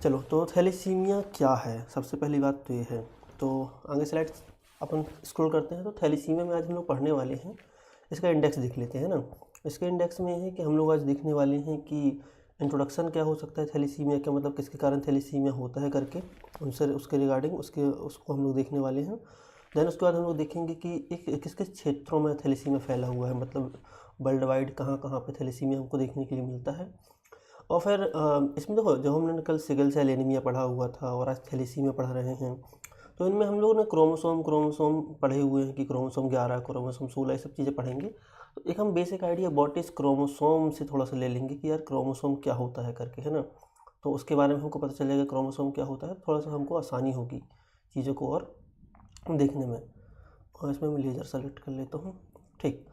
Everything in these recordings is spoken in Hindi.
चलो, तो थैलेसीमिया क्या है? सबसे पहली बात तो ये है। तो आगे स्लाइड अपन स्क्रॉल करते हैं। तो थैलेसीमिया में आज हम लोग पढ़ने वाले हैं, इसका इंडेक्स देख लेते हैं ना। इसके इंडेक्स में है कि हम लोग आज देखने वाले हैं कि इंट्रोडक्शन क्या हो सकता है थैलेसीमिया का, मतलब किसके कारण थैलेसीमिया होता है करके, उनसे उसके रिगार्डिंग उसको हम लोग देखने वाले हैं। देन उसके बाद हम लोग देखेंगे कि एक किस किस क्षेत्रों में थैलेसीमिया फैला हुआ है, मतलब वर्ल्ड वाइड कहाँ कहाँ पे थैलेसीमिया हमको देखने के लिए मिलता है। और फिर इसमें देखो, जो हमने कल सिकल सेल एनीमिया पढ़ा हुआ था और आज थैलेसीमिया पढ़ा रहे हैं, तो इनमें हम लोग ने क्रोमोसोम पढ़े हुए हैं कि क्रोमोसोम 11, क्रोमोसोम 16, ये सब चीज़ें पढ़ेंगे। तो एक हम basic idea what is chromosome से थोड़ा सा ले लेंगे कि यार क्रोमोसोम क्या होता है करके, है ना। तो उसके बारे में हमको पता चलेगा क्रोमोसोम क्या होता है, थोड़ा सा हमको आसानी होगी चीज़ों को और देखने में। और इसमें मैं लेज़र सेलेक्ट कर लेता हूँ, ठीक।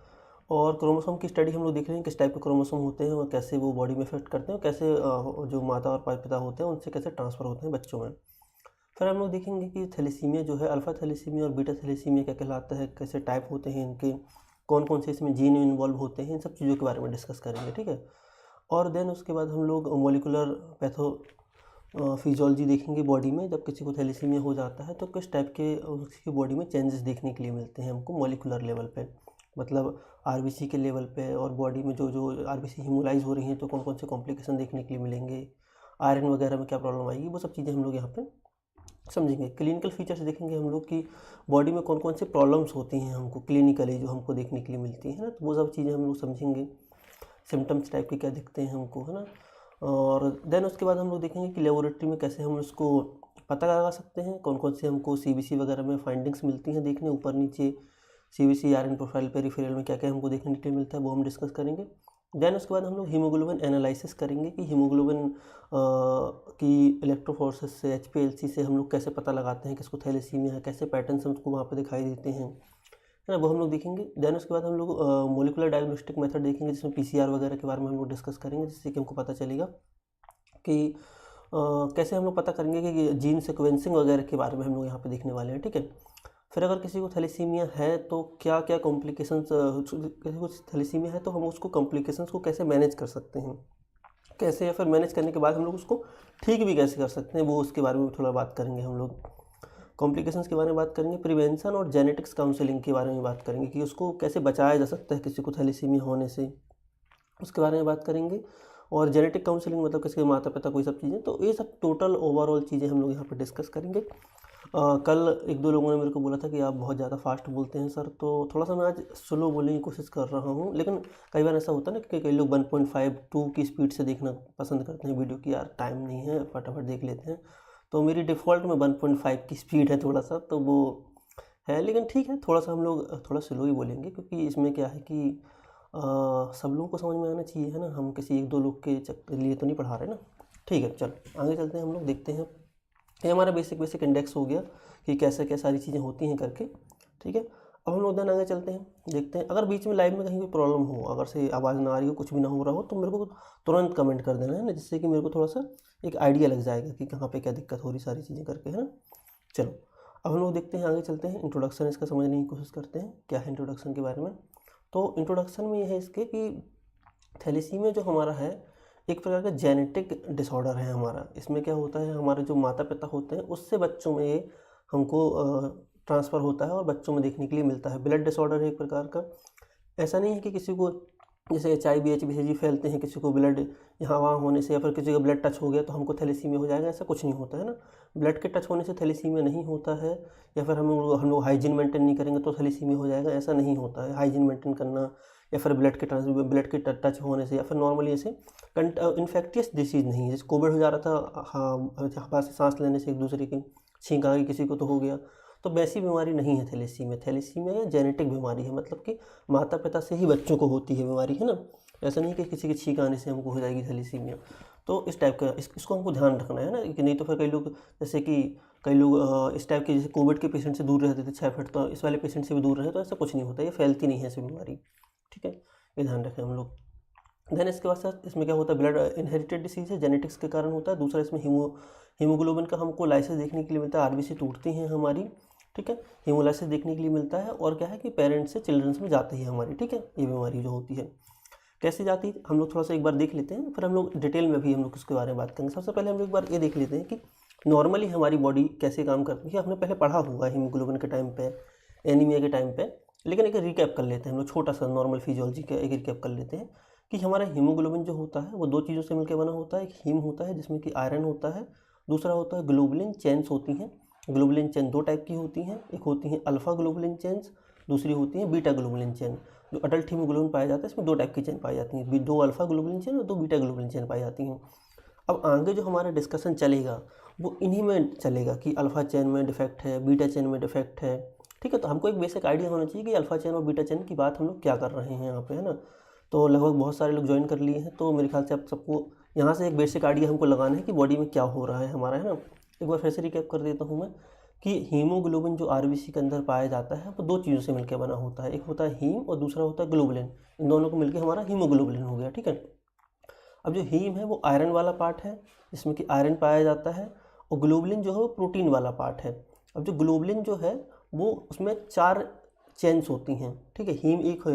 और क्रोमोसोम की स्टडी हम लोग देख रहे हैं किस टाइप के क्रोमोसोम होते हैं और कैसे वो बॉडी में इफेक्ट करते हैं, कैसे जो माता और पिता होते हैं उनसे कैसे ट्रांसफ़र होते हैं बच्चों में। फिर हम लोग देखेंगे कि थैलेसीमिया जो है अल्फ़ा थैलेसीमिया और बीटा थैलेसीमिया क्या कहलाता है, कैसे टाइप होते हैं इनके, कौन कौन से इसमें जीन इन्वॉल्व होते हैं, इन सब चीज़ों के बारे में डिस्कस करेंगे, ठीक है। और देन उसके बाद हम लोग मोलिकुलर पैथो फिजियोलॉजी देखेंगे बॉडी में। जब किसी को थैलेसीमिया हो जाता है तो किस टाइप के उसकी बॉडी में चेंजेस देखने के लिए मिलते हैं हमको मॉलिकुलर लेवल पे, मतलब आरबीसी के लेवल पे, और बॉडी में जो जो आरबीसी हीमोलाइज हो रही हैं तो कौन कौन से कॉम्प्लिकेशन देखने के लिए मिलेंगे, आयरन वगैरह में क्या प्रॉब्लम आएगी, वो सब चीज़ें हम लोग यहाँ पे समझेंगे। क्लिनिकल फीचर्स देखेंगे हम लोग कि बॉडी में कौन कौन से प्रॉब्लम्स होती हैं हमको क्लिनिकली जो हमको देखने के लिए मिलती हैं ना, तो वो सब चीज़ें हम लोग समझेंगे। सिम्टम्स टाइप के क्या दिखते हैं हमको, है ना। और देन उसके बाद हम लोग देखेंगे कि लेबोरेटरी में कैसे हम उसको पता लगा सकते हैं, कौन कौन से हमको सीबीसी वगैरह में फाइंडिंग्स मिलती हैं देखने, ऊपर नीचे सीबीसी आरएन प्रोफाइल पेरिफेरल में क्या क्या हमको देखने के लिए मिलता है, वो हम डिस्कस करेंगे। देन उसके बाद हम लोग हीमोग्लोबिन एनालिसिस करेंगे कि हीमोग्लोबिन की इलेक्ट्रोफोरेसिस से एचपीएलसी से हम लोग कैसे पता लगाते हैं किसको थैलेसीमिया है, कैसे पैटर्न्स हमको वहाँ पे दिखाई देते हैं, है ना, वो हम लोग देखेंगे। देन उसके बाद हम लोग मोलिकुलर डायग्नोस्टिक मेथड देखेंगे, जिसमें पीसीआर वगैरह के बारे में हम लोग डिस्कस करेंगे, जिससे कि हमको पता चलेगा कि कैसे हम लोग पता करेंगे कि जीन सिक्वेंसिंग वगैरह के बारे में हम लोग यहाँ पे देखने वाले हैं, ठीक है। फिर अगर किसी को थैलेसीमिया है तो क्या क्या कॉम्प्लिकेशंस, किसी को थैलेसीमिया है तो हम उसको कॉम्प्लिकेशंस को कैसे मैनेज कर सकते हैं, कैसे, या फिर मैनेज करने के बाद हम लोग उसको ठीक भी कैसे कर सकते हैं, वो उसके बारे में थोड़ा बात करेंगे हम लोग। कॉम्प्लिकेशंस के बारे में बात करेंगे, प्रिवेंशन और जेनेटिक्स काउंसलिंग के बारे में बात करेंगे कि उसको कैसे बचाया जा सकता है किसी को थैलेसीमिया होने से, उसके बारे में बात करेंगे। और जेनेटिक काउंसलिंग मतलब किसी के माता पिता कोई सब चीज़ें, तो ये सब टोटल ओवरऑल चीज़ें हम लोग यहाँ पे डिस्कस करेंगे। कल एक दो लोगों ने मेरे को बोला था कि आप बहुत ज़्यादा फास्ट बोलते हैं सर, तो थोड़ा सा मैं आज स्लो बोलने की कोशिश कर रहा हूँ, लेकिन कई बार ऐसा होता है ना कि कई लोग 1.52 की स्पीड से देखना पसंद करते हैं वीडियो की, यार टाइम नहीं है फटाफट देख लेते हैं। तो मेरी डिफ़ॉल्ट में 1.5 की स्पीड है थोड़ा सा, तो वो है, लेकिन ठीक है, थोड़ा सा हम लोग थोड़ा स्लो ही बोलेंगे, क्योंकि इसमें क्या है कि सब लोगों को समझ में आना चाहिए, है ना, हम किसी एक दो लोग के लिए तो नहीं पढ़ा रहे ना। ठीक है, चलो आगे चलते हैं, हम लोग देखते हैं। ये हमारा बेसिक इंडेक्स हो गया कि कैसे क्या सारी चीज़ें होती हैं करके, ठीक है। अब हम लोग देन आगे चलते हैं, देखते हैं। अगर बीच में लाइव में कहीं कोई प्रॉब्लम हो, अगर से आवाज़ ना आ रही हो, कुछ भी ना हो रहा हो, तो मेरे को तुरंत कमेंट कर देना, है ना, जिससे कि मेरे को थोड़ा सा एक आइडिया लग जाएगा कि कहाँ पे क्या दिक्कत हो रही, सारी चीज़ें करके, है ना। चलो, अब हम लोग देखते हैं, आगे चलते हैं, इंट्रोडक्शन इसका समझने की कोशिश करते हैं क्या है इंट्रोडक्शन के बारे में। तो इंट्रोडक्शन में ये है इसके कि थैलेसीमिया जो हमारा है एक प्रकार का जेनेटिक डिसऑर्डर है हमारा। इसमें क्या होता है, हमारे जो माता पिता होते हैं उससे बच्चों में ये हमको ट्रांसफ़र होता है और बच्चों में देखने के लिए मिलता है। ब्लड डिसऑर्डर है एक प्रकार का। ऐसा नहीं है कि किसी को जैसे HIV HBCG फैलते हैं, किसी को ब्लड यहाँ वहाँ होने से, या फिर किसी का ब्लड टच हो गया तो हमको थैलेसीमिया हो जाएगा, ऐसा कुछ नहीं होता है ना। ब्लड के टच होने से थैलेसीमिया नहीं होता है, या फिर हम लोग हाइजीन मेंटेन नहीं करेंगे तो थैलेसीमिया हो जाएगा, ऐसा नहीं होता है। हाइजीन मेंटेन करना, या फिर ब्लड के टच होने से, या फिर नॉर्मली ऐसे इन्फेक्टियस डिसीज़ नहीं है। जैसे कोविड हो जा रहा था, हाँ, हवा से सांस लेने से एक दूसरे की छींक आ गई, किसी को तो हो गया, तो वैसी बीमारी नहीं है थैलेसीमिया। थैलेसीमिया या जेनेटिक बीमारी है, मतलब कि माता पिता से ही बच्चों को होती है बीमारी, है ना। ऐसा नहीं कि किसी के छींक आने से हमको हो जाएगी थैलेसीमिया। तो इस टाइप का इसको हमको ध्यान रखना है ना, कि नहीं तो फिर कई लोग, जैसे कि कई लोग इस टाइप के, जैसे कोविड के पेशेंट से दूर रहते थे 6 फीट, तो इस वाले पेशेंट से भी दूर रहे, तो ऐसा कुछ नहीं होता, ये फैलती नहीं है ऐसी बीमारी, ठीक है, ये ध्यान रखें हम लोग। देन इसके बाद सर इसमें क्या होता है, ब्लड इनहेरिटेड डिसीज़ है, जेनेटिक्स के कारण होता है। दूसरा इसमें हीमोग्लोबिन का हमको लाइसिस देखने के लिए मिलता है, आरबीसी टूटती हैं हमारी, ठीक है, हीमोलाइसिस देखने के लिए मिलता है। और क्या है कि पेरेंट्स से चिल्ड्रंस में जाती है हमारी, ठीक है, ये बीमारी जो होती है। कैसे जाती है हम लोग थोड़ा सा एक बार देख लेते हैं, फिर हम लोग डिटेल में भी हम लोग उसके बारे में बात करेंगे। सबसे पहले हम लोग एक बार ये देख लेते हैं कि नॉर्मली हमारी बॉडी कैसे काम करती है। हमने पहले पढ़ा हुआ है हीमोग्लोबिन के टाइम पे, एनीमिया के टाइम पे, लेकिन एक रिकैप कर लेते हैं हम लोग, छोटा सा नॉर्मल फिजियोलॉजी का एक रिकैप कर लेते हैं कि हमारा हीमोग्लोबिन जो होता है वो दो चीज़ों से मिलकर बना होता है। एक हीम होता है जिसमें कि आयरन होता है, दूसरा होता है ग्लोबुलिन चेन्स होती हैं। ग्लोबुलिन चेन दो टाइप की होती हैं, एक होती हैं अल्फा ग्लोबुलिन चेन्स, दूसरी होती हैं बीटा ग्लोबुलिन चेन। जो अडल्ट हीमोग्लोबिन पाया जाता है इसमें दो टाइप की चेन पाई जाती हैं, दो अल्फा ग्लोबुलिन चेन और दो बीटा ग्लोबुलिन चेन पाई जाती हैं। अब आगे जो हमारा डिस्कशन चलेगा वो इन्हीं में चलेगा कि अल्फा चेन में डिफेक्ट है, बीटा चेन में डिफेक्ट है। ठीक है, तो हमको एक बेसिक आइडिया होना चाहिए कि अल्फा चेन और बीटा चेन की बात हम लोग क्या कर रहे हैं यहाँ पे, है ना। तो लगभग बहुत सारे लोग ज्वाइन कर लिए हैं, तो मेरे ख्याल से आप सबको यहाँ से एक बेसिक आइडिया हमको लगाना है कि बॉडी में क्या हो रहा है हमारा, है ना। एक बार फिर से रिकैप कर देता हूँ मैं कि हीमोग्लोबिन जो आरबीसी के अंदर पाया जाता है वो दो चीज़ों से मिलकर बना होता है। एक होता है हीम और दूसरा होता है ग्लोबुलिन। इन दोनों को मिलकर हमारा हीमोग्लोबिन हो गया। ठीक है, अब जो हीम है वो आयरन वाला पार्ट है जिसमें कि आयरन पाया जाता है, और ग्लोबुलिन जो है वो प्रोटीन वाला पार्ट है। अब जो ग्लोबुलिन जो है वो उसमें 4 चेन्स होती हैं। ठीक है,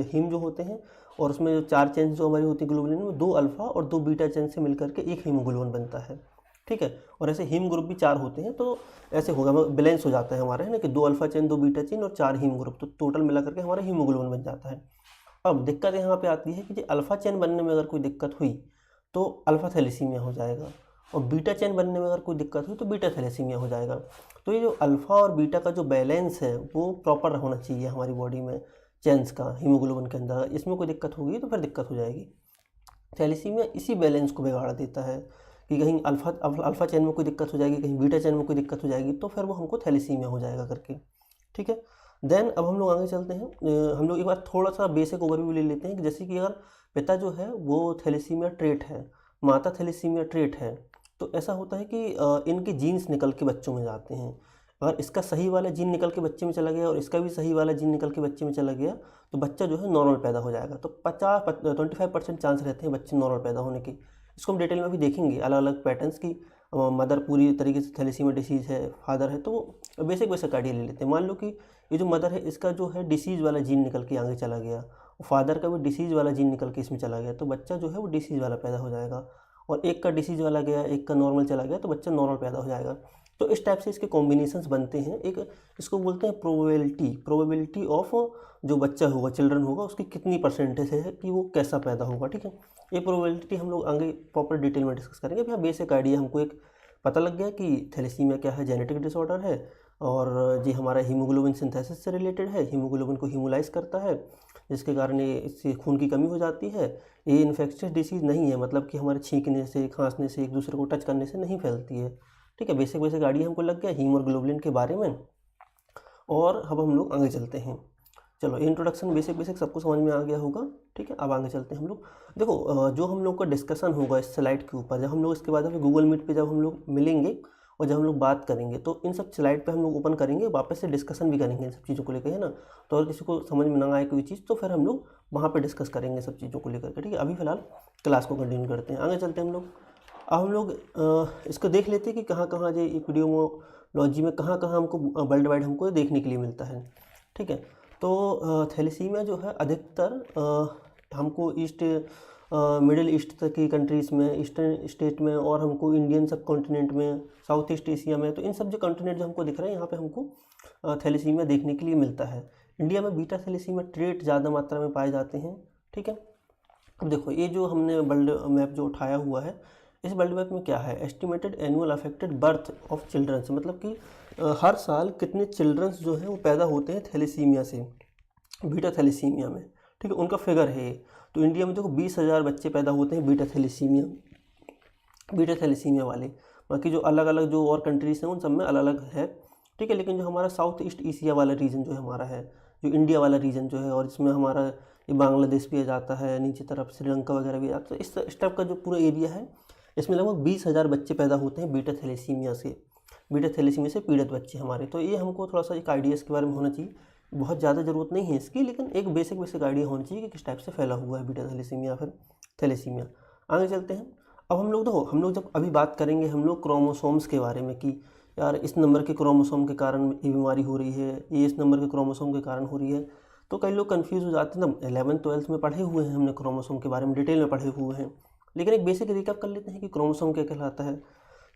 हीम जो होते हैं और उसमें जो 4 चेन्स जो हमारी होती है ग्लोबुलिन में, 2 अल्फा और 2 बीटा चेन से मिलकर के एक हीमोग्लोबिन बनता है। ठीक है, और ऐसे हीम ग्रुप भी 4 होते हैं, तो ऐसे होगा बैलेंस हो जाता है हमारा, है ना, कि 2 अल्फा चेन 2 बीटा चेन और 4 हीम ग्रुप, तो टोटल मिला करके हमारा हीमोग्लोबिन बन जाता है। अब दिक्कत यहाँ पे आती है कि जो अल्फा चेन बनने में अगर कोई दिक्कत हुई तो अल्फा थैलेसीमिया हो जाएगा, और बीटा चेन बनने में अगर कोई दिक्कत हुई तो बीटा थैलेसीमिया हो जाएगा। तो ये जो अल्फा और बीटा का जो बैलेंस है वो प्रॉपर होना चाहिए हमारी बॉडी में, चेन्स का हीमोग्लोबिन के अंदर। इसमें कोई दिक्कत होगी तो फिर दिक्कत हो जाएगी। थैलेसीमिया इसी बैलेंस को बिगाड़ देता है कि कहीं अल्फा चेन में कोई दिक्कत हो जाएगी, कहीं बीटा चेन में कोई दिक्कत हो जाएगी, तो फिर वो हमको थैलेसीमिया हो जाएगा करके। ठीक है, देन अब हम लोग आगे चलते हैं। हम लोग एक बार थोड़ा सा बेसिक ओवरव्यू ले लेते हैं कि जैसे कि अगर पिता जो है वो थैलेसीमिया ट्रेट है, माता थैलेसीमिया ट्रेट है, तो ऐसा होता है कि इनके जीन्स निकल के बच्चों में जाते हैं। अगर इसका सही वाला जीन निकल के बच्चे में चला गया और इसका भी सही वाला जीन निकल के बच्चे में चला गया तो बच्चा जो है नॉर्मल पैदा हो जाएगा। तो 25% चांस रहते हैं बच्चे नॉर्मल पैदा होने के। इसको हम डिटेल में भी देखेंगे अलग अलग पैटर्न्स की। मदर पूरी तरीके से थैलेसीमिया डिसीज़ है, फादर है, तो बेसिक आइडिया ले लेते हैं। मान लो कि ये जो मदर है इसका जो है डिसीज़ वाला जीन निकल के आगे चला गया, और फादर का भी डिसीज़ वाला जीन निकल के इसमें चला गया, तो बच्चा जो है वो डिसीज़ वाला पैदा हो जाएगा। और एक का डिसीज़ वाला गया, एक का नॉर्मल चला गया, तो बच्चा नॉर्मल पैदा हो जाएगा। तो इस टाइप से इसके कॉम्बिनेशंस बनते हैं। एक इसको बोलते हैं प्रोबेबिलिटी ऑफ जो बच्चा होगा, चिल्ड्रन होगा, उसकी कितनी परसेंटेज है कि वो कैसा पैदा होगा। ठीक है, ये प्रोबेबिलिटी हम लोग आगे प्रॉपर डिटेल में डिस्कस करेंगे। भैया बेसिक आइडिया हमको एक पता लग गया कि थैलेसीमिया क्या है, जेनेटिक डिसऑर्डर है, और ये हमारा हीमोग्लोबिन सिंथेसिस से रिलेटेड है। हीमोग्लोबिन को हीमोलाइज करता है जिसके कारण ये इससे खून की कमी हो जाती है। ये इन्फेक्शियस डिसीज़ नहीं है, मतलब कि हमारे छींकने से, खांसने से, एक दूसरे को टच करने से नहीं फैलती है। ठीक है, बेसिक आइडिया हमको लग गया हीम और ग्लोबुलिन के बारे में। और अब हम लोग आगे चलते हैं। चलो, इंट्रोडक्शन बेसिक सबको समझ में आ गया होगा। ठीक है, अब आगे चलते हैं हम लोग। देखो, जो हम लोग का डिस्कशन होगा इस स्लाइड के ऊपर, जब हम लोग इसके बाद में गूगल मीट पे जब हम लोग मिलेंगे और जब हम लोग बात करेंगे तो इन सब स्लाइड पे हम लोग ओपन करेंगे, वापस से डिस्कशन भी करेंगे इन सब चीज़ों को लेकर, है ना। तो अगर किसी को समझ में ना आए कोई चीज़ तो फिर हम लोग वहाँ पे डिस्कस करेंगे सब चीज़ों को लेकर के। ठीक है, अभी फ़िलहाल क्लास को कंटिन्यू करते हैं, आगे चलते हैं हम लोग। अब हम लोग इसको देख लेते हैं कि कहाँ कहाँ जो एपिडेमियोलॉजी में कहाँ कहाँ हमको वर्ल्ड वाइड हमको देखने के लिए मिलता है। ठीक है, तो थैलेसीमिया जो है अधिकतर हमको मिडिल ईस्ट तक की कंट्रीज़ में, ईस्टर्न स्टेट में, और हमको इंडियन सब कॉन्टिनेंट में, साउथ ईस्ट एशिया में, तो इन सब जो कॉन्टिनेंट जो हमको दिख रहे हैं यहाँ पे हमको थैलेसीमिया देखने के लिए मिलता है। इंडिया में बीटा थैलेसीमिया ट्रेट ज़्यादा मात्रा में पाए जाते हैं। ठीक है, अब देखो ये जो हमने वर्ल्ड मैप जो उठाया हुआ है, इस वर्ल्ड मैप में क्या है, estimated annual affected birth of childrens, मतलब कि हर साल कितने चिल्ड्रंस जो हैं वो पैदा होते हैं थैलेसीमिया से, बीटा थैलेसीमिया में। ठीक है, उनका फिगर है। तो इंडिया में देखो 20,000 बच्चे पैदा होते हैं बीटा थैलेसीमिया वाले। बाकी जो अलग अलग जो और कंट्रीज़ हैं उन सब में अलग अलग है। ठीक है, लेकिन जो हमारा साउथ ईस्ट एशिया वाला रीजन जो है हमारा है, जो इंडिया वाला रीजन जो है, और इसमें हमारा ये बांग्लादेश भी आ जाता है, नीचे तरफ श्रीलंका वगैरह भी आता है, इस टाइप का जो पूरा एरिया है इसमें लगभग 20,000 बच्चे पैदा होते हैं बीटा थैलेसीमिया से पीड़ित बच्चे हमारे। तो ये हमको थोड़ा सा एक आइडिया इसके बारे में होना चाहिए। बहुत ज़्यादा ज़रूरत नहीं है इसकी, लेकिन एक बेसिक आइडिया होना चाहिए कि किस टाइप से फैला हुआ है बीटा थैलेसीमिया फिर थैलेसीमिया। आगे चलते हैं। अब हम लोग जब अभी बात करेंगे हम लोग क्रोमोसोम्स के बारे में कि यार इस नंबर के क्रोमोसोम के कारण ये बीमारी हो रही है, ये इस नंबर के क्रोमोसोम के कारण हो रही है, तो कई लोग कंफ्यूज हो जाते हैं ना, 11th-12th में पढ़े हुए हैं हमने क्रोमोसोम के बारे में, डिटेल में पढ़े हुए हैं, लेकिन एक बेसिक रिकैप कर लेते हैं कि क्रोमोसोम क्या कहलाता है।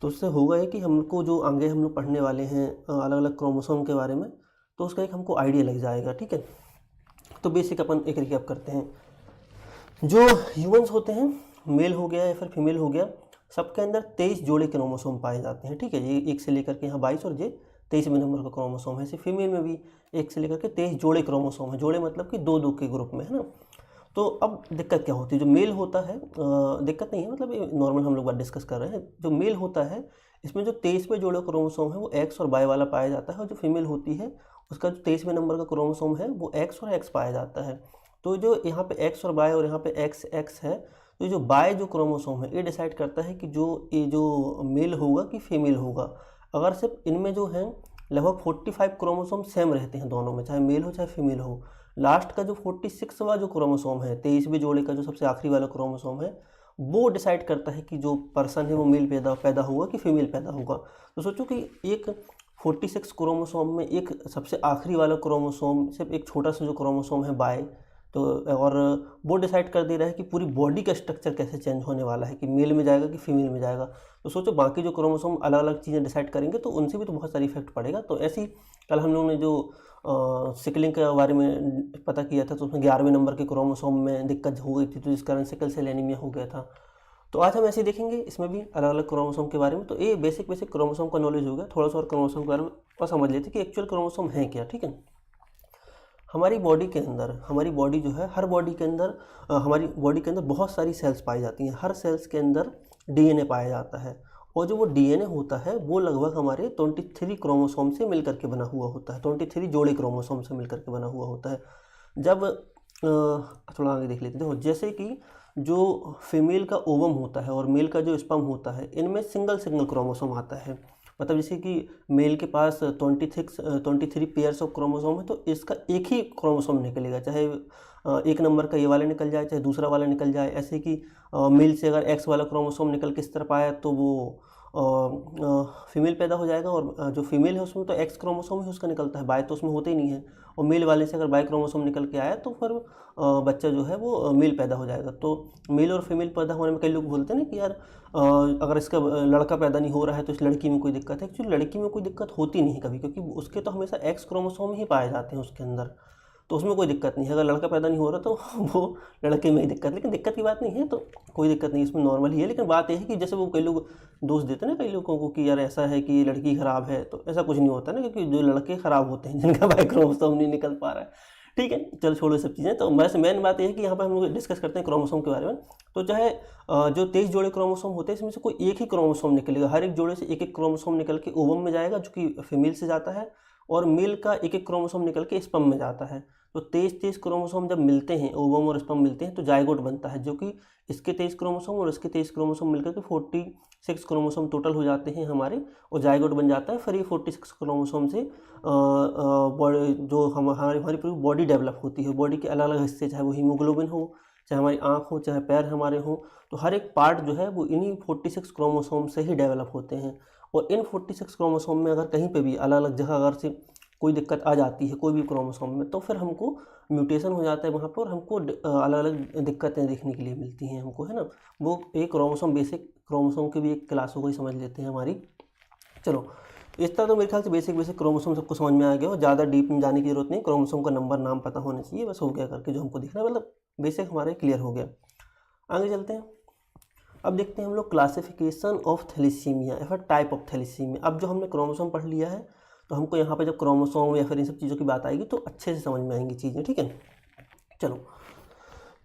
तो उससे होगा ये कि हमको जो आगे हम लोग पढ़ने वाले हैं अलग अलग क्रोमोसोम के बारे में, तो उसका एक हमको आइडिया लग जाएगा, ठीक है। तो बेसिक अपन एक रिकैप करते हैं। जो ह्यूमंस होते हैं, मेल हो गया या फिर फीमेल हो गया, सबके अंदर 23 जोड़े क्रोमोसोम पाए जाते हैं, ठीक है। ये 1 से लेकर के यहाँ 22 और ये 23वें नंबर का क्रोमोसोम है। ऐसे फीमेल में भी 1 से लेकर के 23 जोड़े क्रोमोसोम है। जोड़े मतलब कि 2-2 के ग्रुप में, है ना। तो अब दिक्कत क्या होती है, जो मेल होता है, दिक्कत नहीं है, मतलब ये नॉर्मल हम लोग बात डिस्कस कर रहे हैं। जो मेल होता है इसमें जो 23वें जोड़े क्रोमोसोम है वो एक्स और वाई वाला पाया जाता है, और जो फीमेल होती है उसका जो 23वें नंबर का क्रोमोसोम है वो एक्स और एक्स पाया जाता है। तो जो यहाँ पे एक्स और वाई और यहाँ पे एक्स एक्स है, तो ये जो बाय जो क्रोमोसोम है ये डिसाइड करता है कि ये जो मेल होगा कि फीमेल होगा। अगर सिर्फ इनमें जो है लगभग 45 क्रोमोसोम सेम रहते हैं दोनों में, चाहे मेल हो चाहे फीमेल हो, लास्ट का जो 46वां जो क्रोमोसोम है, 23वें जोड़े का जो सबसे आखिरी वाला क्रोमोसोम है, वो डिसाइड करता है कि जो पर्सन है वो मेल पैदा होगा कि फीमेल पैदा होगा। तो सोचो कि एक 46 क्रोमोसोम में एक सबसे आखिरी वाला क्रोमोसोम, सिर्फ एक छोटा सा जो क्रोमोसोम है बाय, तो और वो डिसाइड कर दे रहा है कि पूरी बॉडी का स्ट्रक्चर कैसे चेंज होने वाला है, कि मेल में जाएगा कि फीमेल में जाएगा। तो सोचो बाकी जो क्रोमोसोम अलग अलग चीज़ें डिसाइड करेंगे तो उनसे भी तो बहुत सारी इफेक्ट पड़ेगा। तो ऐसे ही कल हम लोगों ने जो सिकलिंग के बारे में पता किया था, तो उसमें 11वें नंबर के क्रोमोसोम में दिक्कत हो गई थी, तो जिस कारण सिकल सेल एनीमिया हो गया था। तो आज हम ऐसे ही देखेंगे इसमें भी अलग अलग क्रोमोसोम के बारे में। तो ये बेसिक क्रोमोसोम का नॉलेज हो गया। थोड़ा सा और क्रोमोसोम के बारे में और समझ लेते कि एक्चुअल क्रोमोसोम है क्या, ठीक है। हमारी बॉडी के अंदर, हमारी बॉडी जो है, हर बॉडी के अंदर हमारी बॉडी के अंदर बहुत सारी सेल्स पाई जाती हैं। हर सेल्स के अंदर डीएनए पाया जाता है, और जो वो डीएनए होता है वो लगभग हमारे 23 क्रोमोसोम से मिलकर के बना हुआ होता है। 23 जोड़े क्रोमोसोम से मिलकर के बना हुआ होता है। जब थोड़ा आगे देख लेते हैं। देखो, जैसे कि जो फीमेल का ओवम होता है और मेल का जो स्पर्म होता है, इनमें सिंगल सिंगल क्रोमोसोम आता है। मतलब जैसे कि मेल के पास 23 पेयर्स ऑफ क्रोमोसोम है, तो इसका एक ही क्रोमोसोम निकलेगा, चाहे एक नंबर का ये वाला निकल जाए चाहे दूसरा वाला निकल जाए। ऐसे कि मेल से अगर एक्स वाला क्रोमोसोम निकल के इस तरफ आया तो वो फीमेल पैदा हो जाएगा, और जो फीमेल है उसमें तो एक्स क्रोमोसोम ही उसका निकलता है, बाय तो उसमें होते ही नहीं है। और मेल वाले से अगर बाय क्रोमोसोम निकल के आया तो फिर बच्चा जो है वो मेल पैदा हो जाएगा। तो मेल और फीमेल पैदा होने में कई लोग बोलते हैं ना कि यार अगर इसका लड़का पैदा नहीं हो रहा है तो इस लड़की में कोई दिक्कत है। एक्चुअली लड़की में कोई दिक्कत होती नहीं कभी, क्योंकि उसके तो हमेशा एक्स क्रोमोसोम ही पाए जाते हैं उसके अंदर, तो उसमें कोई दिक्कत नहीं है। अगर लड़का पैदा नहीं हो रहा तो वो लड़के में ही दिक्कत, लेकिन दिक्कत की बात नहीं है, तो कोई दिक्कत नहीं, इसमें नॉर्मल ही है। लेकिन बात यह है कि जैसे वो कई लोग दोष देते हैं ना कई लोगों को कि यार ऐसा है कि लड़की ख़राब है, तो ऐसा कुछ नहीं होता ना, क्योंकि जो लड़के ख़राब होते हैं जिनका वाई क्रोमोसोम नहीं निकल पा रहा है, ठीक है। चलो छोड़ो ये सब चीज़ें। तो वैसे मेन बात यह है कि यहाँ पर हम लोग डिस्कस करते हैं क्रोमोसोम के बारे में। तो चाहे जो 23 जोड़े क्रोमोसोम होते हैं इसमें से कोई एक ही क्रोमोसोम निकलेगा। हर एक जोड़े से एक एक क्रोमोसोम निकल के ओवम में जाएगा जो कि फीमेल से जाता है, और मेल का एक एक क्रोमोसोम निकल के स्पर्म में जाता है। तो 23 क्रोमोसोम जब मिलते हैं, ओवम और स्पर्म मिलते हैं, तो जाइगोट बनता है, जो कि इसके 23 क्रोमोसोम और इसके 23 क्रोमोसोम मिलकर के 46 क्रोमोसोम टोटल हो जाते हैं हमारे, और जाइगोट बन जाता है। फिर ये 46 क्रोमोसोम से बॉडी जो हमारी हमारी पूरी बॉडी डेवलप होती है। बॉडी के अलग अलग हिस्से, चाहे वो हीमोग्लोबिन हो, चाहे हमारी आँख हो, चाहे पैर हमारे हों, तो हर एक पार्ट जो है वो इन्हीं 46 क्रोमोसोम से ही डेवलप होते हैं। और इन 46 क्रोमोसोम में अगर कहीं पे भी अलग अलग जगह अगर से कोई दिक्कत आ जाती है कोई भी क्रोमोसोम में, तो फिर हमको म्यूटेशन हो जाता है वहाँ पर, और हमको अलग अलग दिक्कतें देखने के लिए मिलती हैं हमको, है ना। वो एक क्रोमोसोम, बेसिक क्रोमोसोम की भी एक क्लास हो गई, समझ लेते हैं हमारी। चलो, इस तरह तो मेरे ख्याल से बेसिक क्रोमोसोम सबको समझ में आ गया हो, ज़्यादा डीप में जाने की जरूरत नहीं। क्रोमोसोम का नंबर नाम पता होना चाहिए, बस हो गया करके जो हमको दिखना है, मतलब बेसिक हमारे क्लियर हो गया। आगे चलते हैं। अब देखते हैं हम लोग क्लासिफिकेशन ऑफ थैलेसीमिया या फिर टाइप ऑफ थैलेसीमिया। अब जो हमने क्रोमोसोम पढ़ लिया है, तो हमको यहाँ पे जब क्रोमोसोम या फिर इन सब चीज़ों की बात आएगी तो अच्छे से समझ में आएंगी चीज़ें, ठीक है। चलो,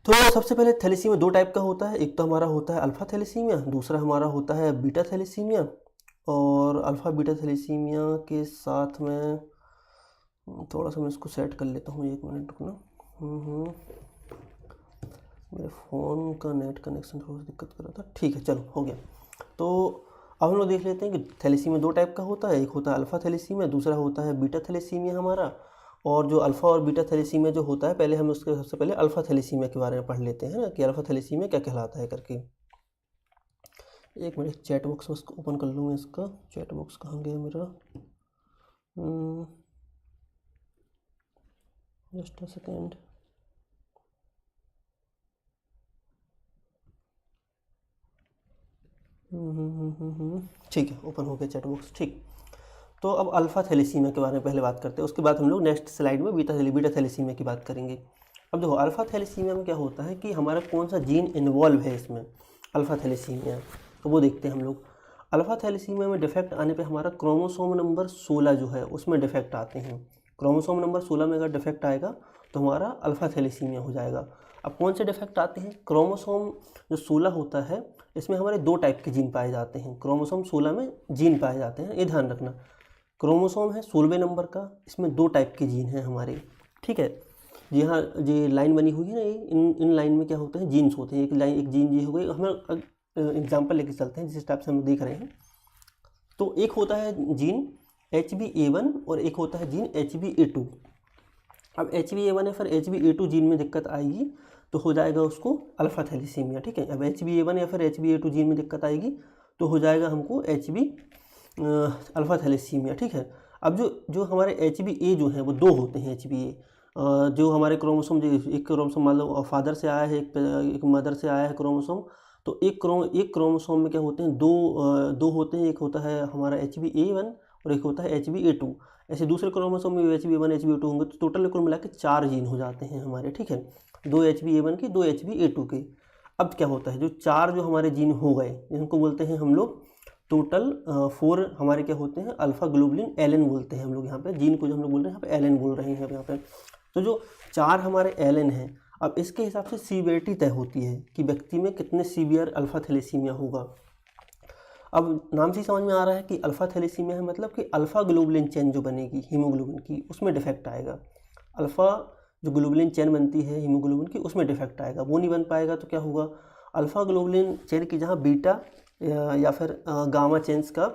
तो सबसे पहले थैलेसीमिया 2 टाइप का होता है। एक तो हमारा होता है अल्फ़ा थैलेसीमिया, दूसरा हमारा होता है बीटा थैलेसीमिया। और अल्फ़ा बीटा थैलेसीमिया के साथ में थोड़ा सा मैं इसको सेट कर लेता हूँ, 1 मिनट रुकना। मेरे फ़ोन का नेट कनेक्शन थोड़ा सा दिक्कत कर रहा था, ठीक है, चलो हो गया। तो अब हम लोग देख लेते हैं कि थैलेसीमिया 2 टाइप का होता है। एक होता है अल्फ़ा थैलेसीमिया, दूसरा होता है बीटा थैलेसीमिया हमारा। और जो अल्फ़ा और बीटा थैलेसीमिया जो होता है, पहले हम उसके सबसे पहले अल्फ़ा थैलेसीमिया के बारे में पढ़ लेते हैं ना, कि अल्फ़ा थैलेसीमिया क्या कहलाता है करके। 1 मिनट, चैट बॉक्स उसको ओपन कर लूँगा। इसका चैट बॉक्स कहाँ गया मेरा? Just a second. ठीक है, ओपन हो गया चैट बॉक्स। ठीक, तो अब अल्फ़ा थैलेसीमिया के बारे में पहले बात करते हैं, उसके बाद हम लोग नेक्स्ट स्लाइड में बीटा थैलेसीमिया की बात करेंगे। अब देखो अल्फ़ा थैलेसीमिया में क्या होता है कि हमारा कौन सा जीन इन्वॉल्व है इसमें, अल्फ़ा थैलेसीमिया, तो वो देखते हैं हम लोग। अल्फ़ा थैलेसीमिया में डिफेक्ट आने पे हमारा क्रोमोसोम नंबर 16 जो है उसमें डिफेक्ट आते हैं। क्रोमोसोम नंबर 16 में अगर डिफेक्ट आएगा तो हमारा अल्फ़ा थैलेसीमिया हो जाएगा। अब कौन से डिफेक्ट आते हैं, क्रोमोसोम जो 16 होता है इसमें हमारे 2 टाइप के जीन पाए जाते हैं। क्रोमोसोम 16 में जीन पाए जाते हैं, ये ध्यान रखना। क्रोमोसोम है 16वें नंबर का, इसमें 2 टाइप के जीन हैं हमारे, ठीक है। जी हाँ, ये लाइन बनी हुई है ना, इन लाइन में क्या होते हैं, जीन्स होते हैं। एक जीन ये हो गई, हमें एग्जाम्पल लेके चलते हैं जिस टाइप से हम देख रहे हैं। तो एक होता है जीन HbA1 और एक होता है जीन HbA2। अब HbA1 या फिर HbA2 जीन में दिक्कत आएगी तो हो जाएगा उसको अल्फ़ा थैलेसीमिया, ठीक है। अब HbA1 या फिर HbA2 जीन में दिक्कत आएगी तो हो जाएगा हमको अल्फ़ा थैलेसीमिया, ठीक है। अब जो हमारे HbA जो हैं वो 2 होते हैं HbA, जो हमारे क्रोमोसोम, जो एक क्रोमोसोम मान लो फादर से आया है, एक मदर से आया है क्रोमोसोम, तो एक क्रोमोसोम में क्या होते हैं, दो होते हैं। एक होता है हमारा HbA1 और एक होता है HbA2। ऐसे दूसरे क्रोमोसोम में HbA1 HbA2 होंगे तो टोटल कुल मिला के 4 जीन हो जाते हैं हमारे, ठीक है। 2 HbA1 के, 2 HbA2 के। अब क्या होता है, जो 4 जो हमारे जीन हो गए जिनको बोलते हैं हम लोग टोटल 4 हमारे क्या होते हैं, अल्फ़ा ग्लोबुलिन एलन बोलते हैं हम लोग यहाँ पे। जीन को जो हम लोग बोल रहे हैं यहाँ पे एलन बोल रहे हैं यहाँ पे। तो जो 4 हमारे एलन हैं, अब इसके हिसाब से सीवियरिटी तय होती है कि व्यक्ति में कितने सीवियर अल्फ़ा थैलेसीमिया होगा। अब नाम से ही समझ में आ रहा है कि अल्फ़ा थैलेसीमिया है, मतलब कि अल्फ़ा ग्लोबुलिन चेन जो बनेगी हीमोग्लोबिन की उसमें डिफेक्ट आएगा। अल्फ़ा जो ग्लोबुलिन चेन बनती है हीमोग्लोबिन की उसमें डिफेक्ट आएगा, वो नहीं बन पाएगा तो क्या होगा, अल्फ़ा ग्लोबुलिन चेन की जहाँ बीटा या फिर गामा चेन्स का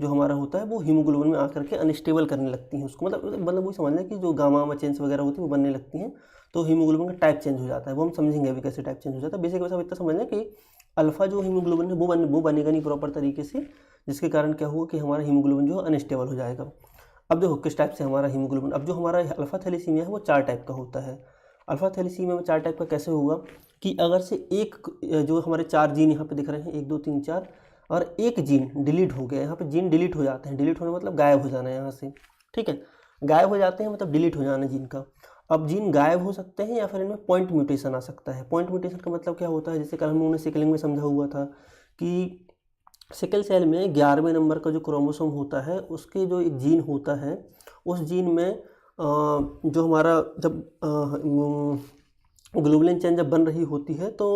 जो हमारा होता है वो हीमोग्लोबिन में आकर के अनस्टेबल करने लगती हैं उसको। मतलब वही समझ लें कि जो गामा चेन्स वगैरह होती है वो बनने लगती हैं, तो हीमोग्लोबिन का टाइप चेंज हो जाता है। वो हम समझेंगे अभी कैसे टाइप चेंज हो जाता है। बेसिक वैसा इतना समझ लें कि अल्फ़ा जो हीमोग्लोबिन है वो बनेगा नहीं प्रॉपर तरीके से, जिसके कारण क्या होगा कि हमारा हीमोग्लोबिन जो है अनस्टेबल हो जाएगा। अब देखो किस टाइप से हमारा हीमोग्लोबिन, अब जो हमारा अल्फ़ा थैलेसीमिया है वो 4 टाइप का होता है। अल्फ़ा थैलेसीमिया में 4 टाइप का कैसे होगा कि अगर से एक, जो हमारे 4 जीन यहाँ पे दिख रहे हैं 1 2 3 4, और एक जीन डिलीट हो गया, यहाँ पे जीन डिलीट हो जाते हैं। डिलीट होने मतलब गायब हो जाना है यहाँ से, ठीक है। गायब हो जाते हैं मतलब डिलीट हो जाना जीन का। अब जीन गायब हो सकते हैं या फिर इनमें पॉइंट म्यूटेशन आ सकता है। पॉइंट म्यूटेशन का मतलब क्या होता है, जैसे कल हम लोगों ने सिकलिंग में समझा हुआ था कि सिकल सेल में 11वें नंबर का जो क्रोमोसोम होता है उसके जो एक जीन होता है, उस जीन में जो हमारा जब ग्लोबुलिन चेन जब बन रही होती है तो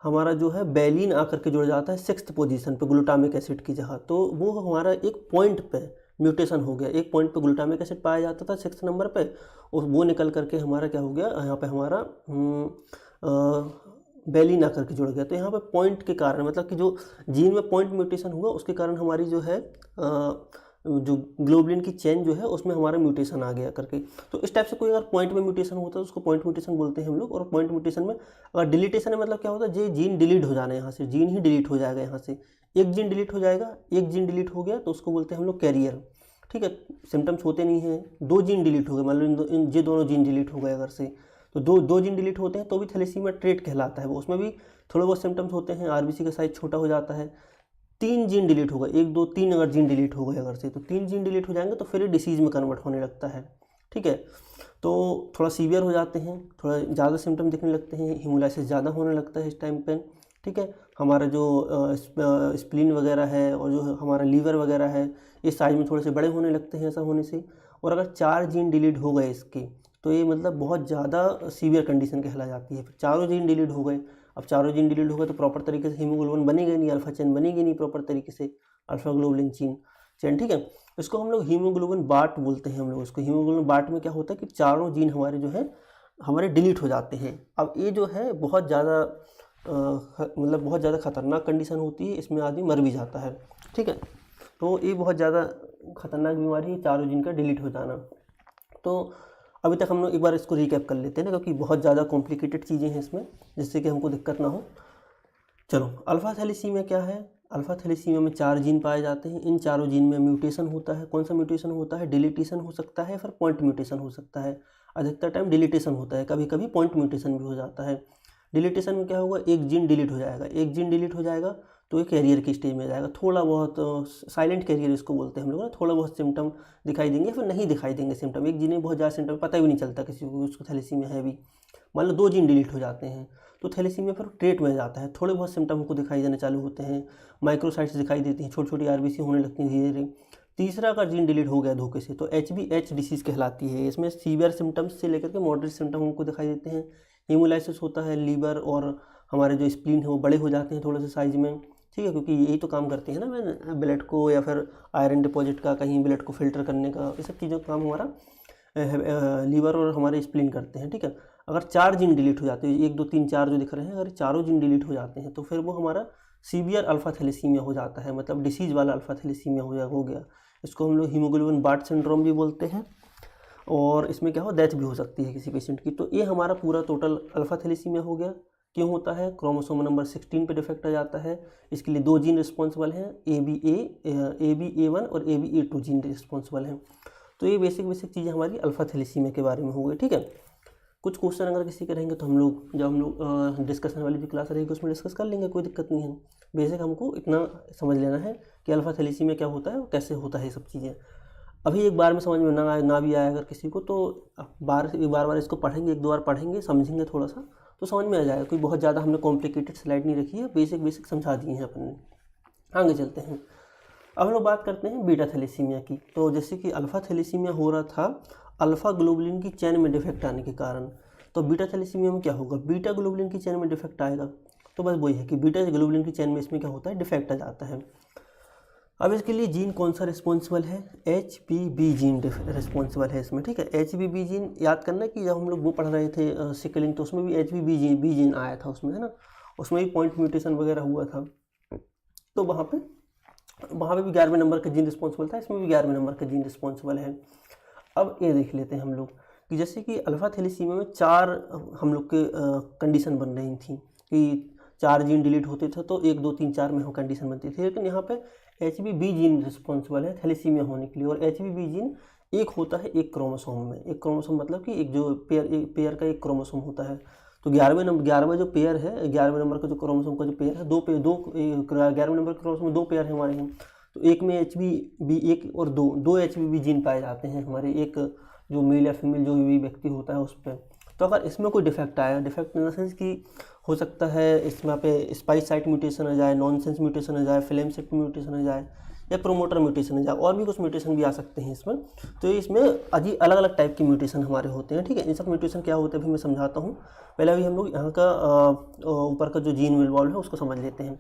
हमारा जो है बैलिन आकर के जुड़ जाता है 6th पोजीशन पे ग्लूटामिक एसिड की जगह। तो वो हमारा एक पॉइंट पे म्यूटेशन हो गया, एक पॉइंट पे ग्लूटामिक एसिड पाया जाता था 6th नंबर पे, और वो निकल करके हमारा क्या हो गया, यहाँ पे हमारा बैलिन आकर के जुड़ गया। तो यहाँ पे पॉइंट के कारण, मतलब कि जो जीन में पॉइंट म्यूटेशन हुआ उसके कारण हमारी जो है जो ग्लोबुलिन की चेन जो है उसमें हमारा म्यूटेशन आ गया करके। तो इस टाइप से कोई अगर पॉइंट में म्यूटेशन होता है तो उसको पॉइंट म्यूटेशन बोलते हैं हम लोग। और पॉइंट म्यूटेशन में अगर डिलीटेशन है मतलब क्या होता है, ये जीन डिलीट हो जाना है, यहाँ से जीन ही डिलीट हो जाएगा। यहाँ से एक जीन डिलीट हो जाएगा, एक जीन डिलीट हो गया तो उसको बोलते हैं हम लोग कैरियर, ठीक है। सिम्टम्स होते नहीं हैं। 2 जीन डिलीट हो गए, मान लो ये दोनों जीन डिलीट हो गए अगर से, तो दो जीन डिलीट होते हैं तो भी थैलेसीमिया ट्रेट कहलाता है वो। उसमें भी थोड़े बहुत सिम्टम्स होते हैं, आरबीसी का साइज छोटा हो जाता है। 3 जीन डिलीट होगा, 1 2 3 अगर जीन डिलीट हो गए अगर से, तो 3 जीन डिलीट हो जाएंगे तो फिर ये डिसीज़ में कन्वर्ट होने लगता है, ठीक है। तो थोड़ा सीवियर हो जाते हैं, थोड़ा ज़्यादा सिम्टम दिखने लगते हैं, हीमोलाइसिस ज़्यादा होने लगता है इस टाइम पे, ठीक है। हमारा जो स्प्लीन वगैरह है और जो हमारा लीवर वगैरह है ये साइज में थोड़े से बड़े होने लगते हैं ऐसा होने से। और अगर 4 जीन डिलीट हो गए इसके तो ये मतलब बहुत ज़्यादा सीवियर कंडीशन कहला जाती है। फिर चारों जीन डिलीट हो गए, अब चारों जीन डिलीट हो गए तो प्रॉपर तरीके से हीमोग्लोबिन बनेगा नहीं, अल्फा चेन बनेगी नहीं प्रॉपर तरीके से, अल्फा ग्लोबुलिन चेन, ठीक है। इसको हम लोग हीमोग्लोबिन बाट बोलते हैं हम लोग इसको। हीमोग्लोबिन बाट में क्या होता है कि चारों जीन हमारे जो है हमारे डिलीट हो जाते हैं। अब ये जो है बहुत ज़्यादा मतलब बहुत ज़्यादा खतरनाक कंडीशन होती है, इसमें आदमी मर भी जाता है, ठीक है। तो ये बहुत ज़्यादा खतरनाक बीमारी है, चारों जीन का डिलीट हो जाना। तो अभी तक हम लोग एक बार इसको रिकैप कर लेते हैं ना, क्योंकि बहुत ज़्यादा कॉम्प्लिकेटेड चीज़ें हैं इसमें, जिससे कि हमको दिक्कत ना हो। चलो, अल्फ़ा थैलेसीमिया क्या है? अल्फा थैलेसीमिया में 4 जीन पाए जाते हैं। इन चारों जीन में म्यूटेशन होता है। कौन सा म्यूटेशन होता है? डिलीटेशन हो सकता है, फिर पॉइंट म्यूटेशन हो सकता है। अधिकतर टाइम डिलीटेशन होता है, कभी कभी पॉइंट म्यूटेशन भी हो जाता है। डिलीटेशन में क्या होगा, एक जीन डिलीट हो जाएगा। एक जीन डिलीट हो जाएगा तो एक कैरियर की स्टेज में जाएगा। थोड़ा बहुत साइलेंट कैरियर इसको बोलते हैं हम लोग ना, थोड़ा बहुत सिम्टम दिखाई देंगे, फिर नहीं दिखाई देंगे सिम्टम। एक जीन में बहुत ज़्यादा सिम्टम पता भी नहीं चलता किसी को उसको थैलेसीमिया है भी। मान लो 2 जीन डिलीट हो जाते हैं तो थैलेसीमिया फिर ट्रेट में जाता है। थोड़े बहुत सिम्टम हमको दिखाई देने चालू होते हैं, माइक्रोसाइट्स दिखाई देती हैं, छोटी छोटी आरबीसी होने लगती हैं धीरे धीरे। तीसरा अगर जीन डिलीट हो गया धोखे से तो HbH डिसीज़ कहलाती है। इसमें सीवियर सिम्टम्स से लेकर के मॉडरेट सिम्टम हमको दिखाई देते हैं। हीमोलाइसिस होता है, लीवर और हमारे जो स्प्लीन है वो बड़े हो जाते हैं थोड़े से साइज़ में, ठीक है, क्योंकि यही तो काम करते हैं ना ब्लड को, या फिर आयरन डिपॉजिट का, कहीं ब्लड को फिल्टर करने का, ये सब चीज़ों का काम हमारा लीवर और हमारे स्प्लीन करते हैं, ठीक है। अगर 4 जीन डिलीट हो जाते हैं, 1 2 3 4 जो दिख रहे हैं, अगर चारों जीन डिलीट हो जाते हैं तो फिर वो हमारा सीवियर अल्फा थैलेसीमिया हो जाता है, मतलब डिसीज़ वाला अल्फा थैलेसीमिया हो गया। इसको हम लोग हीमोग्लोबिन बार्ट सिंड्रोम भी बोलते हैं। और इसमें क्या हो, डेथ भी हो सकती है किसी पेशेंट की। तो ये हमारा पूरा टोटल अल्फा थैलेसीमिया हो गया। क्यों होता है? क्रोमोसोम नंबर 16 पे डिफेक्ट आ जाता है। इसके लिए 2 जीन रिस्पॉन्सिबल हैं, ABA1 और ABA2 जीन रिस्पॉन्सिबल हैं। तो ये बेसिक चीज़ें हमारी अल्फा थैलेसीमिया के बारे में हो गई, ठीक है। कुछ क्वेश्चन अगर किसी के रहेंगे तो हम लोग डिस्कशन वाली जो क्लास रहेगी उसमें डिस्कस कर लेंगे, कोई दिक्कत नहीं है। बेसिक हमको इतना समझ लेना है कि अल्फा थैलेसीमिया क्या होता है और कैसे होता है ये सब चीज़ें। अभी एक बार में समझ में ना भी आया अगर किसी को, तो बार इसको पढ़ेंगे, 1 2 बार पढ़ेंगे, समझेंगे थोड़ा सा तो समझ में आ जाएगा। कोई बहुत ज़्यादा हमने कॉम्प्लिकेटेड स्लाइड नहीं रखी है, बेसिक समझा दिए हैं अपन ने। आगे चलते हैं। अब हम लोग बात करते हैं बीटा थैलेसीमिया की। तो जैसे कि अल्फा थैलेसीमिया हो रहा था अल्फा ग्लोबुलिन की चैन में डिफेक्ट आने के कारण, तो बीटा थैलेसीमिया में क्या होगा, बीटा ग्लोबुलिन की चैन में डिफेक्ट आएगा। तो बस वही है कि बीटा ग्लोबुलिन की चैन में इसमें क्या होता है, डिफेक्ट आ जाता है। अब इसके लिए जीन कौन सा रिस्पॉन्सिबल है? HBB जीन रिस्पॉन्सिबल है इसमें, ठीक है। HBB जीन याद करना कि जब हम लोग वो पढ़ रहे थे सिकलिंग, तो उसमें भी HBB जीन आया था उसमें, है ना। उसमें भी पॉइंट म्यूटेशन वगैरह हुआ था, तो वहाँ पे भी 11वें नंबर का जीन रिस्पॉन्सिबल था, इसमें भी 11वें नंबर का जीन रिस्पॉन्सिबल है। अब ये देख लेते हैं हम लोग कि जैसे कि अल्फा थैलेसीमिया में 4 हम लोग के कंडीशन बन रही थी कि 4 जीन डिलीट होते थे तो 1 2 3 4 में हम कंडीशन बनती थी। लेकिन यहाँ पे HBB जीन रिस्पॉन्सिबल है थैलेसीमिया होने के लिए, और HBB जीन एक होता है एक क्रोमोसोम में। एक क्रोमोसोम मतलब कि एक जो पेयर का एक क्रोमोसोम होता है। तो 11वें जो पेयर है, 11वें नंबर का जो क्रोमोसोम का जो पेयर है, 11वें नंबर के क्रोमोसोम में 2 पेयर है हमारे हैं। तो एक में HBB 1 और 2 HBB जीन पाए जाते हैं हमारे, एक जो मेल या फीमेल जो भी व्यक्ति होता है उस पर। तो अगर इसमें कोई डिफेक्ट आया, डिफेक्ट इन द सेंस कि हो सकता है इसमें पे स्पाइस साइट म्यूटेशन आ जाए, नॉनसेंस म्यूटेशन आ जाए, फिल्म सेट म्यूटेशन आ जाए, या प्रोमोटर म्यूटेशन आ जाए, और भी कुछ म्यूटेशन भी आ सकते हैं इसमें। तो इसमें अलग अलग टाइप के म्यूटेशन हमारे होते हैं, ठीक है। इन सब म्यूटेशन क्या होते हैं अभी मैं समझाता हूँ। पहले अभी हम लोग यहाँ का ऊपर का जो जीन इन्वॉल्व है उसको समझ लेते हैं।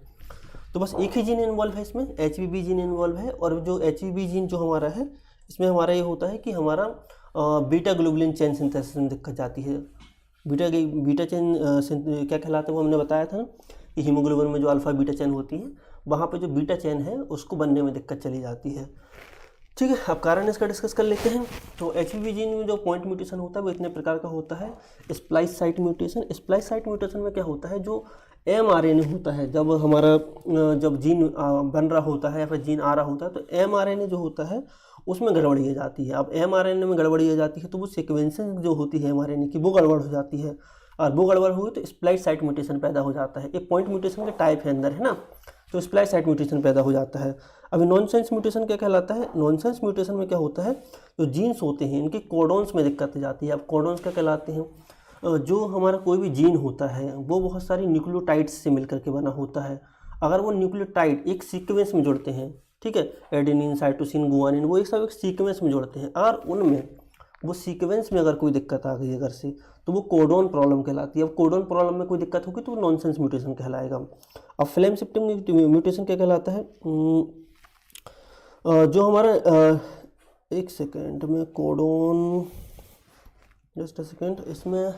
तो बस एक ही जीन इन्वॉल्व है इसमें, HBB जीन इन्वॉल्व है। और जो HBB जीन जो हमारा है, इसमें हमारा ये होता है कि हमारा बीटा ग्लोबुलिन चेन सिंथेसिस में दिक्कत जाती है। बीटा चेन क्या कहलाता है वो हमने बताया था ना, कि हीमोग्लोबिन में जो अल्फा बीटा चेन होती है, वहाँ पे जो बीटा चेन है उसको बनने में दिक्कत चली जाती है, ठीक है। अब कारण इसका डिस्कस कर लेते हैं। तो HBB जीन में जो पॉइंट म्यूटेशन होता है वो इतने प्रकार का होता है। Splice site mutation, splice site mutation में क्या होता है, जो mRNA होता है, जब हमारा जब जीन बन रहा होता है या फिर जीन आ रहा होता है, तो mRNA जो होता है उसमें गड़बड़ी आ जाती है। अब mRNA में गड़बड़ी आ जाती है तो वो सीक्वेंसिंग जो होती है mRNA की वो गड़बड़ हो जाती है, और वो गड़बड़ हुई तो स्प्लाइस साइट म्यूटेशन पैदा हो जाता है। एक पॉइंट म्यूटेशन का टाइप है अंदर, है ना, तो स्प्लाइस साइट म्यूटेशन पैदा हो जाता है। अभी नॉनसेंस म्यूटेशन क्या कहलाता है? नॉनसेंस म्यूटेशन में क्या होता है, जो जीन्स होते हैं इनके कोडॉन्स में दिक्कत आ जाती है। अब कोडॉन्स क्या कहलाते हैं, जो हमारा कोई भी जीन होता है वो बहुत सारी न्यूक्लियोटाइड्स से मिलकर के बना होता है। अगर वो न्यूक्लियोटाइड एक सीक्वेंस में जुड़ते हैं, ठीक है, एडेनिन, साइटोसिन, गुआनिन, वो एक सब एक सीक्वेंस में जुड़ते हैं, अगर उनमें वो सीक्वेंस में अगर कोई दिक्कत आ गई अगर से, तो वो कोडॉन प्रॉब्लम कहलाती है। अब कोडॉन प्रॉब्लम में कोई दिक्कत होगी तो वो नॉनसेंस म्यूटेशन कहलाएगा। अब फ्लेम शिफ्टिंग म्यूटेशन क्या कहलाता है, जो हमारा एक सेकेंड में कोडॉन, जस्ट अ सेकेंड, इसमें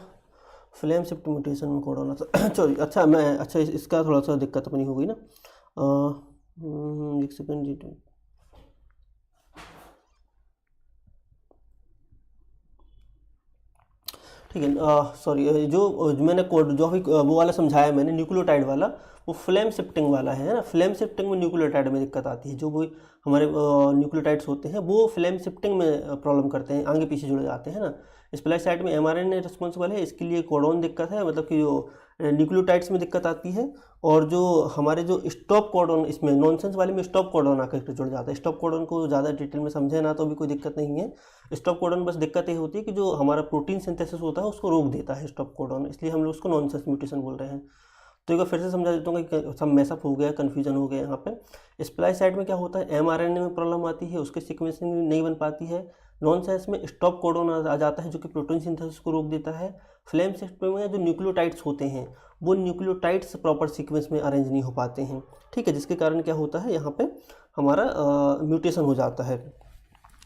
फ्लेम शिफ्ट म्यूटेशन में कोडॉन सॉरी, अच्छा इसका थोड़ा सा दिक्कत अपनी हो गई ना, एक सेकेंड जी। ठीक है। सॉरी, जो मैंने कोड जो अभी वो वाला समझाया मैंने न्यूक्लियोटाइड वाला, वो फ्लेम शिफ्टिंग वाला है ना। फ्लेम शिफ्टिंग में न्यूक्लियोटाइड में दिक्कत आती है। जो वो हमारे न्यूक्लियोटाइड्स होते हैं वो फ्लेम शिफ्टिंग में प्रॉब्लम करते हैं, आगे पीछे जुड़ जाते हैं ना। स्प्लाइस साइट में mRNA रिस्पॉन्सिबल है, इसके लिए कोडॉन दिक्कत है, मतलब कि जो न्यूक्लियोटाइड्स में दिक्कत आती है। और जो हमारे जो स्टॉप कोडॉन, इसमें नॉनसेंस वाले में स्टॉप कोडॉन आकर जुड़ जाता है। स्टॉप कोडॉन को ज़्यादा डिटेल में समझे ना तो भी कोई दिक्कत नहीं है। स्टॉप कोडॉन बस दिक्कत ये होती है कि जो हमारा प्रोटीन सिंथेसिस होता है उसको रोक देता है स्टॉप कोडॉन, इसलिए हम लोग उसको नॉनसेंस म्यूटेशन बोल रहे हैं। तो एक बार फिर से समझा देता हूँ कि सब मैसअप हो गया, कन्फ्यूजन हो गया यहाँ पे। स्प्लाइस साइट में क्या होता है, mRNA में प्रॉब्लम आती है, उसके सीक्वेंसिंग नहीं बन पाती है। नॉनसेंस में स्टॉप कोडॉन आ जाता है जो कि प्रोटीन सिंथेसिस को रोक देता है। फ्लेम सिस्टम में जो न्यूक्लियोटाइड्स होते हैं वो न्यूक्लियोटाइड्स प्रॉपर सीक्वेंस में अरेंज नहीं हो पाते हैं, ठीक है, जिसके कारण क्या होता है यहाँ पे हमारा म्यूटेशन हो जाता है।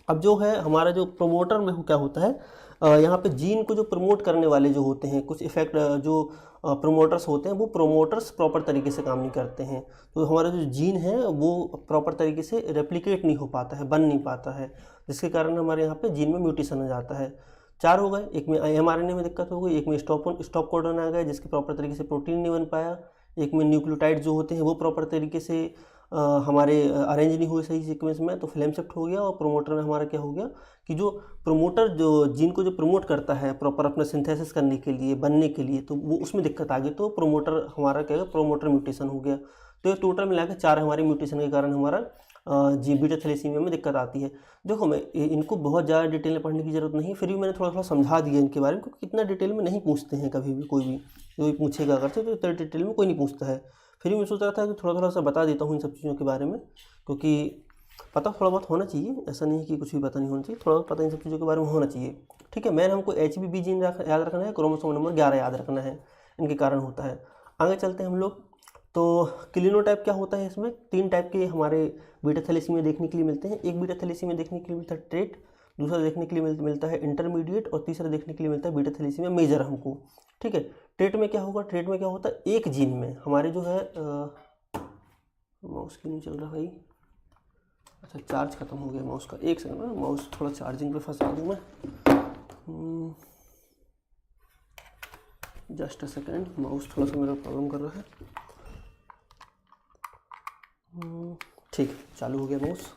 अब जो है हमारा जो प्रमोटर में क्या होता है, यहाँ पे जीन को जो प्रमोट करने वाले जो होते हैं कुछ इफेक्ट जो प्रमोटर्स होते हैं, वो प्रमोटर्स प्रॉपर तरीके से काम नहीं करते हैं। तो हमारा जो जीन है वो प्रॉपर तरीके से रेप्लिकेट नहीं हो पाता है, बन नहीं पाता है, जिसके कारण हमारे यहाँ पे जीन में म्यूटेशन हो जाता है। 4 हो गए, एक में mRNA में दिक्कत हो गई, एक में स्टॉप कोडॉन आ गया जिसके प्रॉपर तरीके से प्रोटीन नहीं बन पाया, एक में न्यूक्लियोटाइड जो होते हैं वो प्रॉपर तरीके से हमारे अरेंज नहीं हुए सही सीक्वेंस में, तो फ्लेम शिफ्ट हो गया। और प्रोमोटर में हमारा क्या हो गया कि जो प्रमोटर जो जीन को जो प्रमोट करता है प्रॉपर अपना सिंथेसिस करने के लिए, बनने के लिए, तो वो उसमें दिक्कत आ गई, तो प्रोमोटर हमारा क्या है, प्रोमोटर म्यूटेशन हो गया। तो ये टोटल मिला के 4 हमारे म्यूटेशन के कारण हमारा जी बीटा थैलेसीमिया में दिक्कत आती है। देखो मैं इनको बहुत ज़्यादा डिटेल में पढ़ने की ज़रूरत नहीं, फिर भी मैंने थोड़ा थोड़ा समझा दिया इनके बारे में, क्योंकि इतना डिटेल में नहीं पूछते हैं कभी भी, कोई भी पूछेगा अगर से तो इतना डिटेल में कोई नहीं पूछता है। फिर भी मैं सोच रहा था कि थोड़ा थोड़ा सा बता देता हूँ इन सब चीज़ों के बारे में, क्योंकि पता थोड़ा बहुत होना चाहिए, ऐसा नहीं कि कुछ भी पता नहीं होना चाहिए, थोड़ा बहुत पता इन सब चीज़ों के बारे में होना चाहिए, ठीक है। मैंने हमको HBB जीन याद रखना है, क्रोमोसोम नंबर 11 याद रखना है, इनके कारण होता है। आगे चलते हैं हम लोग। तो क्लिनोटाइप क्या होता है, इसमें 3 टाइप के हमारे बीटा थैलेसीमिया देखने के लिए मिलते हैं। एक बीटा थैलेसीमिया देखने के लिए मिलता है ट्रेट, दूसरा देखने के लिए मिलता है इंटरमीडिएट, और तीसरा देखने के लिए मिलता है बीटा थैलेसीमिया मेजर हमको, ठीक है। ट्रेट में क्या होगा, ट्रेट में क्या होता है, एक जीन में हमारे जो है माउस क्यों नहीं चल रहा भाई, अच्छा चार्ज खत्म हो गया माउस का, एक सेकंड ना, माउस थोड़ा चार्जिंग पे फंसा दूँ मैं, जस्ट अ सेकंड, माउस थोड़ा सा मेरा प्रॉब्लम कर रहा है। ठीक है, चालू हो गया माउस।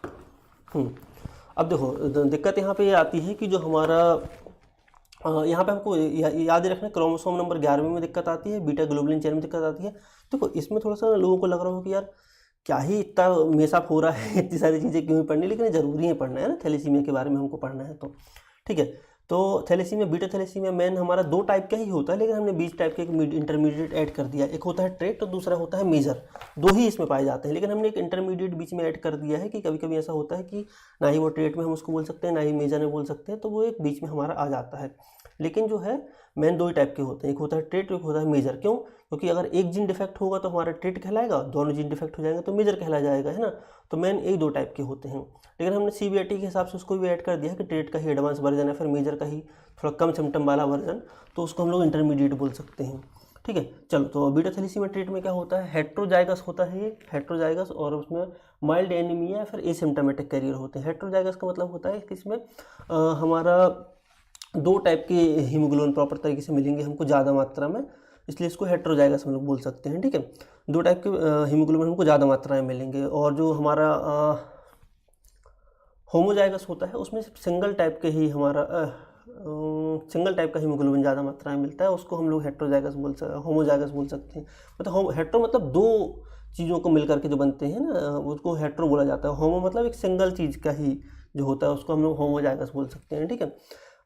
अब देखो दिक्कत यहाँ पे ये आती है कि जो हमारा यहाँ पे हमको याद रखना, क्रोमोसोम नंबर 11 में दिक्कत आती है, बीटा ग्लोबुलिन चेन में दिक्कत आती है। देखो इसमें थोड़ा सा लोगों को लग रहा हो कि यार क्या ही इतना मेसअप हो रहा है, इतनी सारी चीज़ें क्यों ही पढ़नी, लेकिन ज़रूरी है पढ़ना, है ना, थैलेसीमिया के बारे में हमको पढ़ना है तो ठीक है। तो थैलेसीमिया बीटा थैलेसीमिया मेन हमारा 2 टाइप का ही होता है, लेकिन हमने 20 टाइप के एक इंटरमीडिएट ऐड कर दिया। एक होता है ट्रेट और दूसरा होता है मेजर, 2 ही इसमें पाए जाते हैं, लेकिन हमने एक इंटरमीडिएट बीच में ऐड कर दिया है कि कभी कभी ऐसा होता है कि ना ही वो ट्रेट में हम उसको बोल सकते हैं, ना ही मेजर में बोल सकते हैं, तो वो एक बीच में हमारा आ जाता है। लेकिन जो है मेन 2 ही टाइप के होते हैं, एक होता है ट्रेट, एक होता है मेजर। क्यों? क्योंकि अगर एक जीन डिफेक्ट होगा तो हमारा ट्रेट कहलाएगा, दोनों जीन डिफेक्ट हो जाएंगे तो मेजर कहला जाएगा, है ना। तो मेन एक 2 टाइप के होते हैं, लेकिन हमने CBAT के हिसाब से उसको भी ऐड कर दिया है कि ट्रेट का ही एडवांस वर्जन है, फिर मेजर का ही थोड़ा कम सिम्टम वाला वर्जन, तो उसको हम लोग इंटरमीडिएट बोल सकते हैं, ठीक है। चलो, तो बीटा थैलेसीमिया ट्रेट में क्या होता है, हेट्रोजाइगस होता है ये, हेट्रोजाइगस, और उसमें माइल्ड एनीमिया या फिर एसिम्प्टोमेटिक कैरियर होते हैं। हेट्रोजाइगस का मतलब होता है कि इसमें हमारा 2 टाइप के हीमोग्लोबिन प्रॉपर तरीके से मिलेंगे हमको ज़्यादा मात्रा में, इसलिए इसको हेट्रोजाइगस हम लोग बोल सकते हैं, ठीक है। 2 टाइप के हीमोग्लोबिन हमको ज़्यादा मात्रा में मिलेंगे। और जो हमारा होमोजाइगस होता है उसमें सिंगल टाइप के ही हमारा सिंगल टाइप का हीमोग्लोबिन ज़्यादा मात्रा में मिलता है, उसको हम लोग हेट्रोजाइगस होमोजाइगस बोल सकते हैं। मतलब हेट्रो मतलब 2 चीज़ों को मिलकर के जो बनते हैं ना, उसको हेट्रो बोला जाता है। होमो मतलब एक सिंगल चीज़ का ही जो होता है उसको हम लोग होमोजाइगस बोल सकते हैं, ठीक है।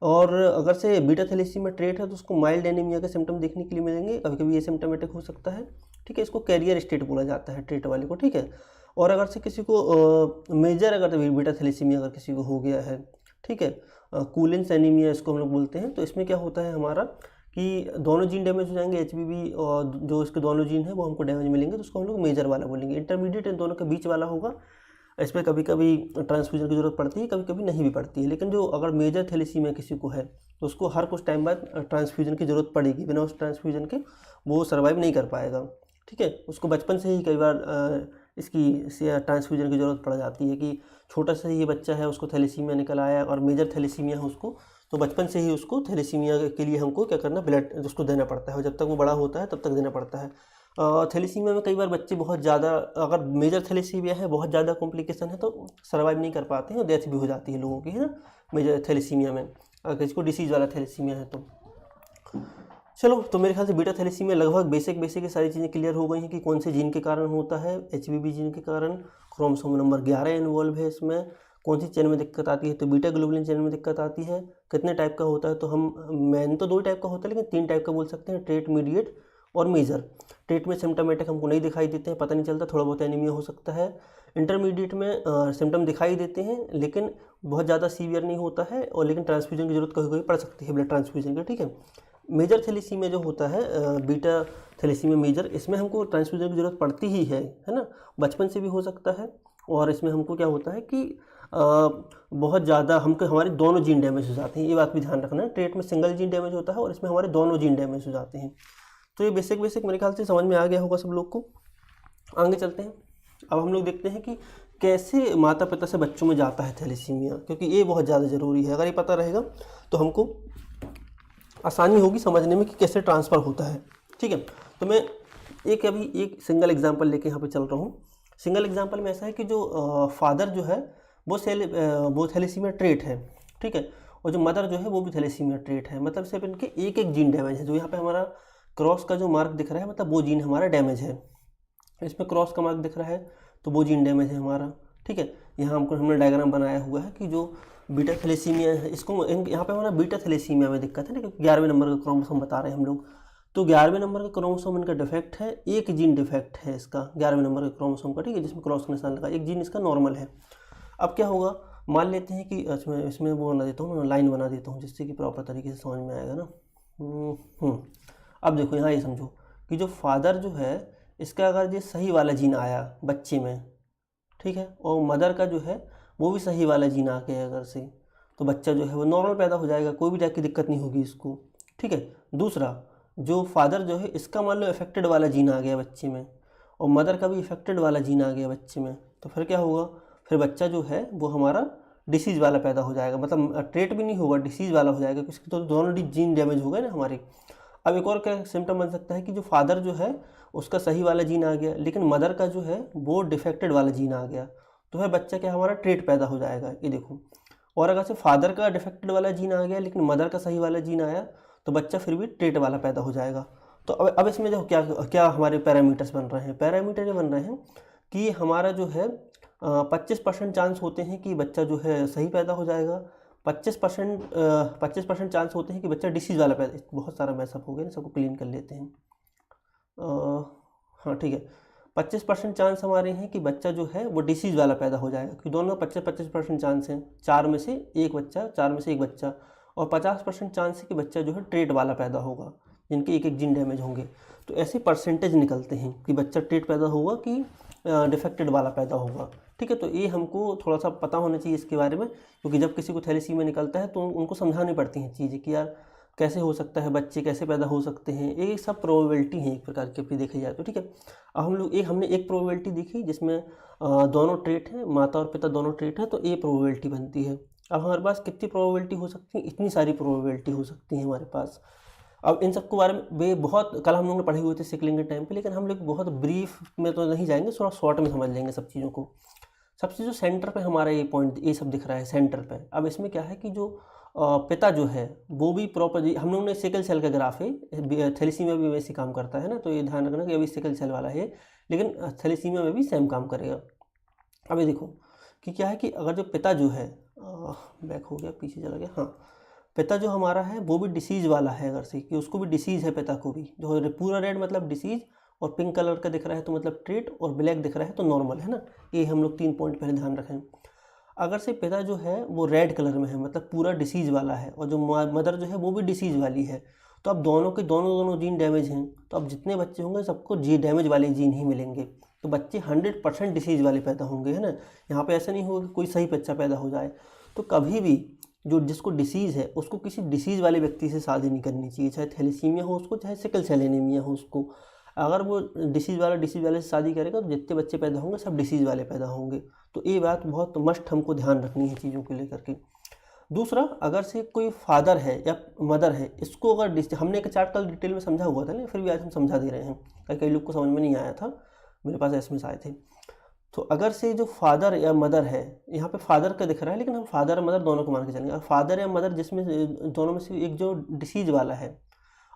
और अगर से बीटा थैलेसीमिया ट्रेट है तो उसको माइल्ड एनीमिया के सिम्टम देखने के लिए मिलेंगे, कभी कभी ये सिम्टोमेटिक हो सकता है, ठीक है। इसको कैरियर स्टेट बोला जाता है ट्रेट वाले को, ठीक है। और अगर से किसी को मेजर अगर बीटा थैलेसीमिया अगर किसी को हो गया है, ठीक है, कूलिन्स एनीमिया इसको हम लोग बोलते हैं, तो इसमें क्या होता है हमारा कि दोनों जीन डैमेज हो जाएंगे, HBB और जो इसके दोनों जीन है वो हमको डैमेज मिलेंगे, तो उसको हम लोग मेजर वाला बोलेंगे। इंटरमीडिएट इन दोनों के बीच वाला होगा, इस पर कभी कभी ट्रांसफ्यूजन की ज़रूरत पड़ती है, कभी कभी नहीं भी पड़ती है। लेकिन जो अगर मेजर थैलेसीमिया किसी को है तो उसको हर कुछ टाइम बाद ट्रांसफ्यूजन की ज़रूरत पड़ेगी, बिना उस ट्रांसफ्यूजन के वो सर्वाइव नहीं कर पाएगा, ठीक है। उसको बचपन से ही कई बार इसकी ट्रांसफ्यूजन की ज़रूरत पड़ जाती है कि छोटा सा ये बच्चा है उसको थैलेसीमिया निकल आया और मेजर थैलेसीमिया है उसको, तो बचपन से ही उसको थैलेसीमिया के लिए हमको क्या करना, ब्लड उसको देना पड़ता है, और जब तक वो बड़ा होता है तब तक देना पड़ता है। थैलेसीमिया में कई बार बच्चे बहुत ज़्यादा, अगर मेजर थैलेसीमिया है, बहुत ज़्यादा कॉम्प्लिकेशन है, तो सर्वाइव नहीं कर पाते हैं और डेथ भी हो जाती है लोगों की, है ना, मेजर थैलेसीमिया में, अगर किसी को डिसीज़ वाला थैलेसीमिया है तो। चलो, तो मेरे ख्याल से बीटा थैलेसीमिया लगभग बेसिक ये सारी चीज़ें क्लियर हो गई हैं कि कौन से जीन के कारण होता है। HBB जीन के कारण, क्रोमोसोम नंबर 11 इन्वॉल्व है इसमें। कौन सी चेन में दिक्कत आती है, तो बीटा ग्लोबुलिन चेन में दिक्कत आती है। कितने टाइप का होता है, तो हम मैन तो 2 टाइप का होता है, लेकिन 3 टाइप का बोल सकते हैं, ट्रेट, मीडिएट और मेजर। ट्रेट में सिम्टमेटिक हमको नहीं दिखाई देते हैं, पता नहीं चलता, थोड़ा बहुत एनीमिया हो सकता है। इंटरमीडिएट में सिम्टम दिखाई देते हैं, लेकिन बहुत ज़्यादा सीवियर नहीं होता है, और लेकिन ट्रांसफ्यूजन की जरूरत कभी कभी पड़ सकती है, ब्लड ट्रांसफ्यूजन की, ठीक है। मेजर थैलेसीमिया जो होता है, बीटा थैलेसीमिया मेजर, इसमें हमको ट्रांसफ्यूजन की जरूरत पड़ती ही है ना, बचपन से भी हो सकता है। और इसमें हमको क्या होता है कि बहुत ज़्यादा हमको हमारे दोनों जीन डैमेज हो जाते हैं, ये बात भी ध्यान रखना है। ट्रेट में सिंगल जीन डैमेज होता है और इसमें हमारे दोनों जीन डैमेज हो जाते हैं। तो ये बेसिक मेरे ख्याल से समझ में आ गया होगा सब लोग को। आगे चलते हैं, अब हम लोग देखते हैं कि कैसे माता पिता से बच्चों में जाता है थैलेसीमिया, क्योंकि ये बहुत ज़्यादा ज़रूरी है। अगर ये पता रहेगा तो हमको आसानी होगी समझने में कि कैसे ट्रांसफ़र होता है, ठीक है। तो मैं अभी एक सिंगल एग्जांपल लेके यहाँ पे चल रहा हूँ। सिंगल एग्जांपल में ऐसा है कि जो फादर जो है वो थैलेसीमिया ट्रेट है, ठीक है, और जो मदर जो है वो भी थैलेसीमिया ट्रेट है। मतलब सिर्फ इनके एक जीन डैमेज है। जो यहाँ पे हमारा क्रॉस का जो मार्क दिख रहा है, मतलब वो जीन हमारा डैमेज है। इसमें क्रॉस का मार्क दिख रहा है तो वो जीन डैमेज है हमारा, ठीक है। यहाँ हमने डायग्राम बनाया हुआ है कि जो बीटा थैलेसीमिया है, इसको यहाँ पे हमारा बीटा थैलेसीमिया में दिक्कत है ना, क्योंकि 11वें नंबर का क्रोमोसोम बता रहे हैं हम लोग। तो 11वें नंबर का क्रोमोसोम इनका डिफेक्ट है, एक जीन डिफेक्ट है इसका 11वें नंबर के क्रोमोसोम का, ठीक है, जिसमें क्रॉस का निशान लगा, एक जीन इसका नॉर्मल है। अब क्या होगा, मान लेते हैं कि इसमें वो बना देता हूँ, लाइन बना देता हूँ, जिससे कि प्रॉपर तरीके से समझ में आएगा ना। अब देखो यहाँ ये समझो कि जो फादर जो है, इसका अगर ये सही वाला जीन आया बच्चे में, ठीक है, और मदर का जो है वो भी सही वाला जीन आ गया अगर से, तो बच्चा जो है वो नॉर्मल पैदा हो जाएगा, कोई भी टाइप की दिक्कत नहीं होगी इसको, ठीक है। दूसरा, जो फादर जो है, इसका मान लो इफेक्टेड वाला जीन आ गया बच्चे में, और मदर का भी इफेक्टेड वाला जीन आ गया बच्चे में, तो फिर क्या होगा, फिर बच्चा जो है वो हमारा डिसीज़ वाला पैदा हो जाएगा। मतलब ट्रेट भी नहीं होगा, डिसीज़ वाला हो जाएगा, क्योंकि तो दोनों जीन डैमेज हो गए ना हमारे। अब एक और क्या सिम्टम बन सकता है कि जो फादर जो है उसका सही वाला जीन आ गया, लेकिन मदर का जो है वो डिफेक्टेड वाला जीन आ गया, तो है बच्चा क्या हमारा ट्रेट पैदा हो जाएगा, ये देखो। और अगर से फादर का डिफेक्टेड वाला जीन आ गया लेकिन मदर का सही वाला जीन आया, तो बच्चा फिर भी ट्रेट वाला पैदा हो जाएगा। तो अब इसमें जो क्या क्या हमारे पैरामीटर्स बन रहे हैं, पैरामीटर ये बन रहे हैं कि हमारा जो है 25% चांस होते हैं कि बच्चा जो है सही पैदा हो जाएगा, 25% चांस होते हैं कि बच्चा डिसीज़ वाला पैदा। बहुत सारा मैसअप हो गया ना, सबको क्लीन कर लेते हैं। हाँ ठीक है, 25% चांस हमारे हैं कि बच्चा जो है वो डिसीज़ वाला पैदा हो जाएगा, क्योंकि दोनों 25% चांस हैं, 4 में से एक बच्चा, और 50% चांस है कि बच्चा जो है ट्रेट वाला पैदा होगा, जिनके एक जीन डैमेज होंगे। तो ऐसे परसेंटेज निकलते हैं कि बच्चा ट्रेट पैदा होगा कि डिफेक्टेड वाला पैदा होगा, ठीक है। तो ये हमको थोड़ा सा पता होना चाहिए इसके बारे में, क्योंकि जब किसी को थैलेसीमिया निकलता है तो उनको समझानी पड़ती हैं चीज़ें कि यार कैसे हो सकता है, बच्चे कैसे पैदा हो सकते हैं। ये सब प्रोबेबिलिटी है एक प्रकार की, अपनी देखी जाए तो, ठीक है। अब हमने एक प्रोबेबिलिटी देखी जिसमें दोनों ट्रेट हैं, माता और पिता दोनों ट्रेट हैं, तो ये प्रोबेबिलिटी बनती है। अब हमारे पास कितनी प्रोबेबिलिटी हो सकती है, इतनी सारी प्रोबेबिलिटी हो सकती है हमारे पास। अब इन सबके बारे में वे बहुत कल हम लोग ने पढ़े हुए थे सिकलिंग के टाइम पे, लेकिन हम लोग बहुत ब्रीफ में तो नहीं जाएंगे, थोड़ा शॉर्ट में समझ लेंगे सब चीज़ों को। सबसे जो सेंटर पे हमारा ये पॉइंट ये सब दिख रहा है सेंटर पे। अब इसमें क्या है कि जो पिता जो है वो भी प्रॉपर, हम लोगों ने सिकल सेल का ग्राफ है, थैलेसीमिया भी वैसे काम करता है ना, तो ये ध्यान रखना कि अभी सिकल सेल वाला है, लेकिन थैलेसीमिया में भी सेम काम करेगा। अब ये देखो कि क्या है कि अगर जो पिता जो है, बैक हो गया, पीछे चला गया, हाँ, पिता जो हमारा है वो भी डिसीज़ वाला है, अगर से कि उसको भी डिसीज़ है, पिता को भी, जो पूरा रेड मतलब डिसीज़, और पिंक कलर का दिख रहा है तो मतलब ट्रेट, और ब्लैक दिख रहा है तो नॉर्मल, है ना। ये हम लोग 3 पॉइंट पहले ध्यान रखें। अगर से पिता जो है वो रेड कलर में है, मतलब पूरा डिसीज़ वाला है, और जो मदर जो है वो भी डिसीज़ वाली है, तो अब दोनों के दोनों जीन डैमेज हैं, तो अब जितने बच्चे होंगे सबको जी डैमेज वाले जीन ही मिलेंगे, तो बच्चे 100% डिसीज़ वाले पैदा होंगे, है ना। यहाँ पे ऐसा नहीं होगा कि कोई सही बच्चा पैदा हो जाए। तो कभी भी जिसको डिसीज़ है उसको किसी डिसीज़ वाले व्यक्ति से शादी नहीं करनी चाहिए, चाहे थैलेसीमिया हो उसको, चाहे सिकल सेल एनीमिया हो उसको। अगर वो डिसीज़ वाले से शादी करेगा तो जितने बच्चे पैदा होंगे सब डिसीज़ वाले पैदा होंगे। तो ये बात बहुत मस्ट हमको ध्यान रखनी है चीज़ों को लेकर के। दूसरा, अगर से कोई फादर है या मदर है, इसको अगर हमने एक चार्ट कल डिटेल में समझा हुआ था ना, फिर भी आज हम समझा दे रहे हैं, कई लोग को समझ में नहीं आया था, मेरे पास एसएमएस आए थे। तो अगर से जो फादर या मदर है, यहाँ पे फादर का दिख रहा है लेकिन हम फादर और मदर दोनों को मान के चलेंगे। फादर या मदर जिसमें दोनों में से एक जो डिसीज वाला है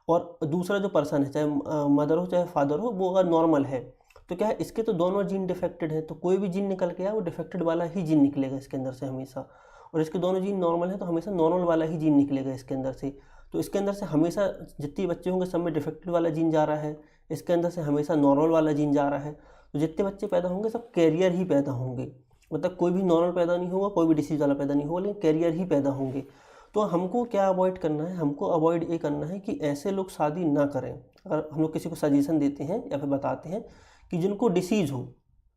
और दूसरा जो पर्सन है, चाहे मदर हो चाहे फादर हो, वो अगर नॉर्मल है, तो क्या है, इसके तो दोनों जीन डिफेक्टेड है, तो कोई भी जीन निकल के आया वो डिफेक्टेड वाला ही जीन निकलेगा इसके अंदर से हमेशा। और इसके दोनों जीन नॉर्मल है तो हमेशा नॉर्मल वाला ही जीन निकलेगा इसके अंदर से। तो इसके अंदर से हमेशा जितने बच्चे होंगे सब में डिफेक्टेड वाला जीन जा रहा है, इसके अंदर से हमेशा नॉर्मल वाला जीन जा रहा है। तो जितने बच्चे पैदा होंगे सब कैरियर ही पैदा होंगे, मतलब कोई भी नॉर्मल पैदा नहीं होगा, कोई भी डिसीज वाला पैदा नहीं होगा, लेकिन कैरियर ही पैदा होंगे। तो हमको क्या अवॉइड करना है, हमको अवॉइड ये करना है कि ऐसे लोग शादी ना करें। अगर हम लोग किसी को सजेशन देते हैं या फिर बताते हैं कि जिनको डिसीज़ हो,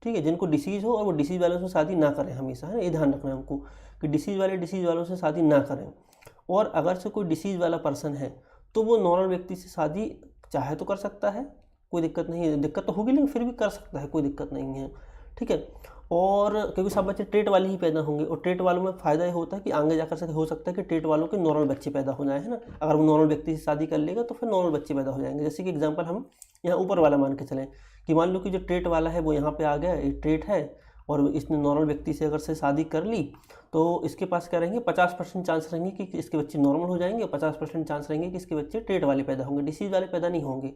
ठीक है, जिनको डिसीज़ हो और वो डिसीज़ वालों से शादी ना करें, हमेशा है ये ध्यान रखना है हमको कि डिसीज़ वालों से शादी ना करें। और अगर से कोई डिसीज़ वाला पर्सन है तो वो नॉर्मल व्यक्ति से शादी चाहे तो कर सकता है, कोई दिक्कत नहीं है, दिक्कत तो होगी लेकिन फिर भी कर सकता है, कोई दिक्कत नहीं है, ठीक है। और क्योंकि सब बच्चे ट्रेट वाले ही पैदा होंगे, और ट्रेट वालों में फ़ायदा ये होता है कि आगे जाकर से हो सकता है कि ट्रेट वालों के नॉर्मल बच्चे पैदा हो जाए, है ना। अगर वो नॉर्मल व्यक्ति से शादी कर लेगा तो फिर नॉर्मल बच्चे पैदा हो जाएंगे। जैसे कि एग्जांपल हम यहाँ ऊपर वाला मान के चलें कि मान लो कि जो ट्रेट वाला है वो यहाँ पे आ गया, ये ट्रेट है और इसने नॉर्मल व्यक्ति से अगर से शादी कर ली तो इसके पास क्या रहेंगे, 50% चांस रहेंगे कि इसके बच्चे नॉर्मल हो जाएंगे और 50% चांस रहेंगे कि इसके बच्चे ट्रेट वाले पैदा होंगे, डिसीज वाले पैदा नहीं होंगे।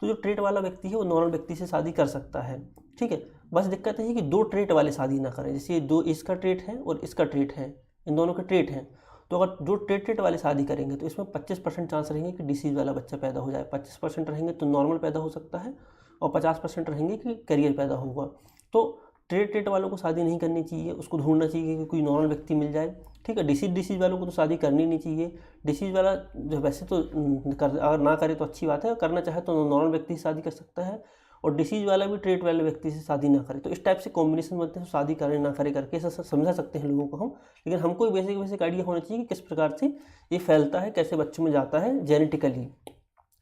तो जो ट्रेट वाला व्यक्ति है वो नॉर्मल व्यक्ति से शादी कर सकता है, ठीक है। बस दिक्कत है कि दो ट्रेट वाले शादी ना करें, जैसे दो, इसका ट्रेट है और इसका ट्रेट है, इन दोनों के ट्रेट हैं। तो अगर दो ट्रेट वाले शादी करेंगे तो इसमें 25% चांस रहेंगे कि डिसीज वाला बच्चा पैदा हो जाए, 25% रहेंगे तो नॉर्मल पैदा हो सकता है और 50% रहेंगे कि कैरियर पैदा होगा। तो ट्रेट वालों को शादी नहीं करनी चाहिए, उसको ढूंढना चाहिए कि कोई नॉर्मल व्यक्ति मिल जाए, ठीक है। डिसीज वालों को तो शादी करनी नहीं चाहिए। डिसीज वाला जो वैसे तो अगर ना करे तो अच्छी बात है, करना चाहे तो नॉर्मल व्यक्ति से शादी कर सकता है, और डिसीज वाला भी ट्रेट वाले व्यक्ति से शादी ना करे। तो इस टाइप से कॉम्बिनेशन बनते हैं, शादी करें ना करे करके ऐसा समझा सकते हैं लोगों को हम। लेकिन हमको बेसिक आइडिया होना चाहिए कि किस प्रकार से ये फैलता है, कैसे बच्चों में जाता है जेनेटिकली,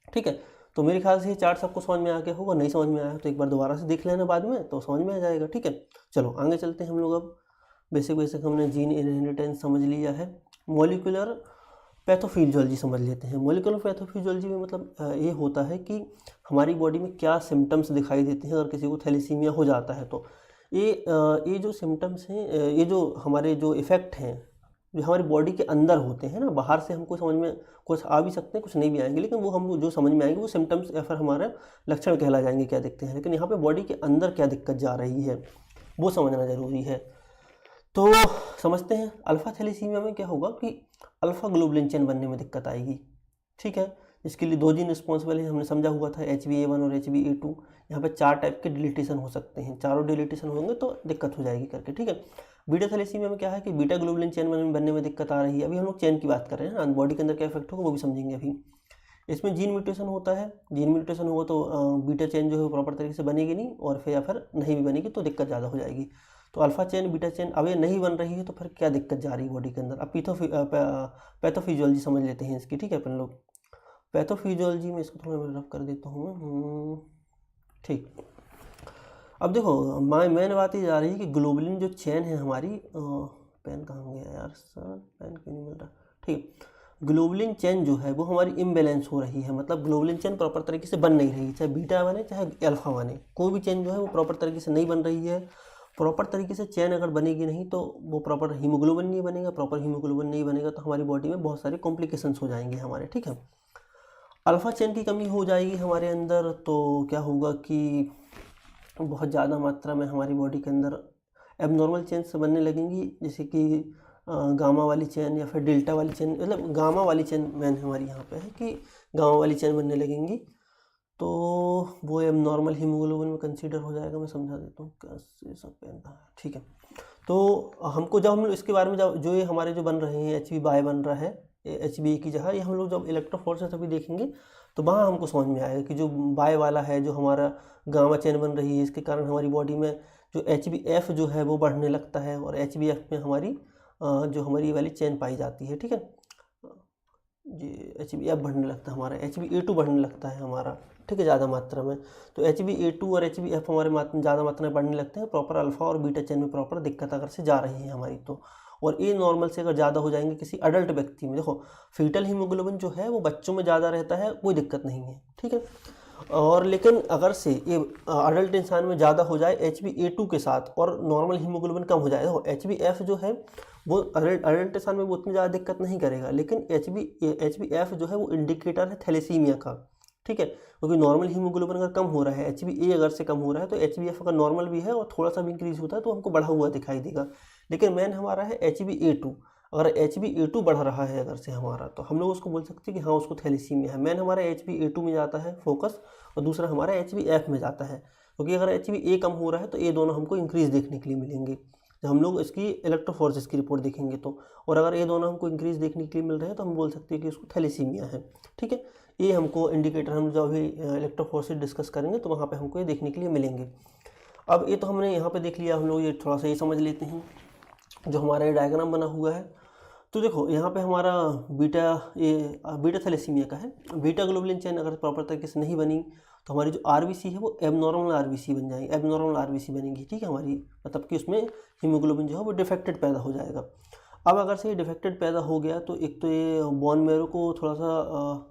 ठीक है। तो मेरे ख्याल से ये चार्ट सबको समझ में आ गया होगा, नहीं समझ में आया तो एक बार दोबारा से देख लेना बाद में, तो समझ में आ जाएगा, ठीक है। चलो आगे चलते हैं हम लोग। अब बेसिक हमने जीन इनहेरिटेंस समझ लिया है, मॉलिक्यूलर पैथोफिजियोलॉजी समझ लेते हैं। मॉलिक्यूलर पैथोफिजियोलॉजी में मतलब ये होता है कि हमारी बॉडी में क्या सिम्टम्स दिखाई देते हैं अगर किसी को थैलेसीमिया हो जाता है। तो ये जो सिम्टम्स हैं, ये जो हमारे जो इफ़ेक्ट हैं जो हमारी बॉडी के अंदर होते हैं ना, बाहर से हमको समझ में कुछ आ भी सकते हैं, कुछ नहीं भी आएंगे, लेकिन वो हम जो समझ में आएंगे वो सिम्टम्स या फिर हमारे लक्षण कहला जाएंगे, क्या दिखते हैं। लेकिन यहाँ पे बॉडी के अंदर क्या दिक्कत जा रही है वो समझना ज़रूरी है। तो समझते हैं, अल्फा थैलेसीमिया में क्या होगा कि अल्फा ग्लोबुलिन चेन बनने में दिक्कत आएगी, ठीक है। इसके लिए दो जीन रिस्पॉन्सिबल है, हमने समझा हुआ था, HbA1 और HbA2। यहाँ पे 4 टाइप के डिलीटेशन हो सकते हैं, चारों डिलीटेशन होंगे तो दिक्कत हो जाएगी करके, ठीक है। बीटा थैलेसीमिया में क्या है कि बीटा ग्लोबुलिन चेन बनने में दिक्कत आ रही है। अभी हम लोग चेन की बात कर रहे हैं, बॉडी के अंदर क्या इफेक्ट होगा वो भी समझेंगे अभी। इसमें जीन म्यूटेशन होता है, जीन म्यूटेशन होगा तो बीटा चेन जो है प्रॉपर तरीके से बनेगी नहीं, और फिर या फिर नहीं भी बनेगी तो दिक्कत ज़्यादा हो जाएगी। तो अल्फा चेन बीटा चेन अब ये नहीं बन रही है तो फिर क्या दिक्कत जा रही है बॉडी के अंदर। अब पैथोफिजियोलॉजी समझ लेते हैं इसकी, ठीक है। अपन लोग पैथोफिजियोलॉजी में इसको थोड़ा मैं रफ कर देता हूँ, ठीक। अब देखो मैंने बात ये जा रही है कि ग्लोबुलिन जो चेन है हमारी, पेन कहाँ गया यार सर, पेन क्यों नहीं मिल रहा, ठीक। ग्लोबुलिन चेन जो है वो हमारी इम्बैलेंस हो रही है, मतलब ग्लोबुलिन चेन प्रॉपर तरीके से बन नहीं रही, चाहे बीटा बने चाहे अल्फा बने, कोई भी चेन जो है वो प्रॉपर तरीके से नहीं बन रही है। प्रॉपर तरीके से चेन अगर बनेगी नहीं तो वो प्रॉपर हीमोग्लोबिन नहीं बनेगा, प्रॉपर हीमोग्लोबिन नहीं बनेगा तो हमारी बॉडी में बहुत सारे कॉम्प्लिकेशंस हो जाएंगे हमारे, ठीक है। अल्फा चेन की कमी हो जाएगी हमारे अंदर तो क्या होगा कि बहुत ज़्यादा मात्रा में हमारी बॉडी के अंदर एबनॉर्मल चेन्स बनने लगेंगी, जैसे कि गामा वाली चेन या फिर डेल्टा वाली चेन, मतलब गामा वाली चेन मैन हमारी यहाँ पे है कि गामा वाली चेन बनने लगेंगी, तो वो एबनॉर्मल हीमोग्लोबिन में कंसीडर हो जाएगा। मैं समझा देता हूँ कैसे सब पहनता है, ठीक है। तो हमको जब हम लोग इसके बारे में जो ये हमारे जो बन रहे हैं HB बाय बन रहा है, HbA की जगह, ये हम लोग जब इलेक्ट्रोफोरेसिस अभी देखेंगे तो वहाँ हमको समझ में आएगा कि जो बाय वाला है, जो हमारा गामा चेन बन रही है, इसके कारण हमारी बॉडी में जो HbF जो है वो बढ़ने लगता है, और HbF में हमारी जो हमारी वाली चेन पाई जाती है, ठीक है, जी HbF बढ़ने लगता है हमारा, HbA2 बढ़ने लगता है हमारा, ठीक है, ज़्यादा मात्रा में। तो HbA2 और HbF हमारे ज़्यादा मात्रा में बढ़ने लगते हैं प्रॉपर अल्फा और बीटा चेन में प्रॉपर दिक्कत अगर से जा रही है हमारी तो। और ये नॉर्मल से अगर ज़्यादा हो जाएंगे किसी अडल्ट व्यक्ति में, देखो फीटल हीमोग्लोबिन जो है वो बच्चों में ज़्यादा रहता है, कोई दिक्कत नहीं है, ठीक है। और लेकिन अगर से ये अडल्ट इंसान में ज़्यादा हो जाए HbA2 के साथ और नॉर्मल हीमोग्लोबिन कम हो जाए, देखो HbF जो है वो अडल्ट इंसान में वो उतनी ज़्यादा दिक्कत नहीं करेगा, लेकिन HbF जो है वो इंडिकेटर है थैलेसीमिया का, ठीक है। क्योंकि नॉर्मल हीमोग्लोबिन अगर कम हो रहा है, HbA अगर से कम हो रहा है, तो HbF अगर नॉर्मल भी है और थोड़ा सा भी इंक्रीज होता है तो हमको बढ़ा हुआ दिखाई देगा। लेकिन मेन हमारा है HbA2, अगर HbA2 बढ़ रहा है अगर से हमारा, तो हम लोग उसको बोल सकते हैं कि हाँ उसको थैलेसीमिया है। मेन हमारा HbA2 में जाता है फोकस और दूसरा हमारा HbF में जाता है, क्योंकि अगर HbA कम हो रहा है तो ये दोनों हमको इंक्रीज देखने के लिए मिलेंगे जब हम लोग इसकी इलेक्ट्रोफोरेसिस की रिपोर्ट देखेंगे तो। और अगर ये दोनों हमको इंक्रीज देखने के लिए मिल रहे हैं तो हम बोल सकते हैं कि उसको थैलेसीमिया है, ठीक है। ये हमको इंडिकेटर हम जब भी इलेक्ट्रोफोरेसिस डिस्कस करेंगे तो वहाँ पे हमको ये देखने के लिए मिलेंगे। अब ये तो हमने यहाँ पे देख लिया, हम लोग ये थोड़ा सा ये समझ लेते हैं जो हमारा ये डायग्राम बना हुआ है। तो देखो यहाँ पे हमारा बीटा थैलेसीमिया का है। बीटा ग्लोबुलिन चेन अगर प्रॉपर तरीके से नहीं बनी तो हमारी जो आरबीसी है वो एबनॉर्मल आरबीसी बन जाएगी, एबनॉर्मल आरबीसी बनेगी, ठीक है हमारी, मतलब कि उसमें हीमोग्लोबिन जो है वो डिफेक्टेड पैदा हो जाएगा। अब अगर से ये डिफेक्टेड पैदा हो गया तो एक तो ये बोन मैरो को थोड़ा सा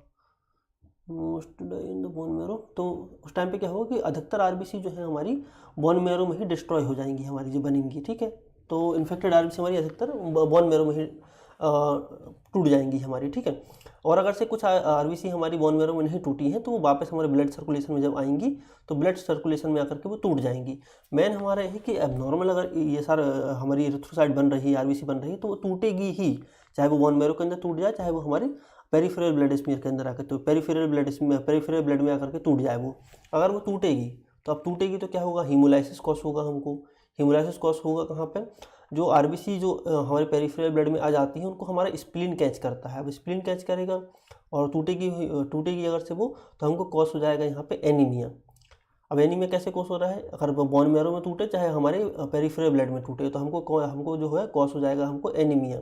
most in the bone marrow, तो उस टाइम पे क्या होगा कि अधिकतर आरबीसी जो है हमारी बोन मैरो में ही डिस्ट्रॉय हो जाएंगी हमारी जो बनेंगी, ठीक है। तो इन्फेक्टेड आरबीसी हमारी अधिकतर बोन मैरो में ही टूट जाएंगी हमारी, ठीक है। और अगर से कुछ आरबीसी हमारी बोन मैरो में नहीं टूटी हैं तो वो वापस हमारे ब्लड सर्कुलेशन में जब आएंगी तो ब्लड सर्कुलेशन में आकर के वो टूट जाएंगी। मेन हमारा है कि एबनॉर्मल अगर ये सारा हमारी इरिथ्रोसाइट बन रही है, आरबीसी बन रही है, तो वो टूटेगी ही, चाहे वो बोन मैरो के अंदर टूट जाए, चाहे वो हमारी पेरिफेरल ब्लड स्मीयर के अंदर आकर, तो पेरिफेरल ब्लड में आकर के टूट जाए वो। अगर वो टूटेगी तो अब टूटेगी तो क्या होगा, हीमोलाइसिस कॉज होगा हमको। हीमोलाइसिस कॉज होगा कहाँ पे, जो आरबीसी जो हमारे पेरिफेरल ब्लड में आ जाती है उनको हमारा स्प्लीन कैच करता है। अब स्प्लीन कैच करेगा और टूटेगी अगर से वो, तो हमको कॉज हो जाएगा यहाँ पे एनीमिया। अब एनीमिया कैसे कॉज हो रहा है, अगर बोन मैरो में टूटे चाहे हमारे पेरिफेरल ब्लड में टूटे तो हमको जो है कॉज हो जाएगा हमको एनीमिया।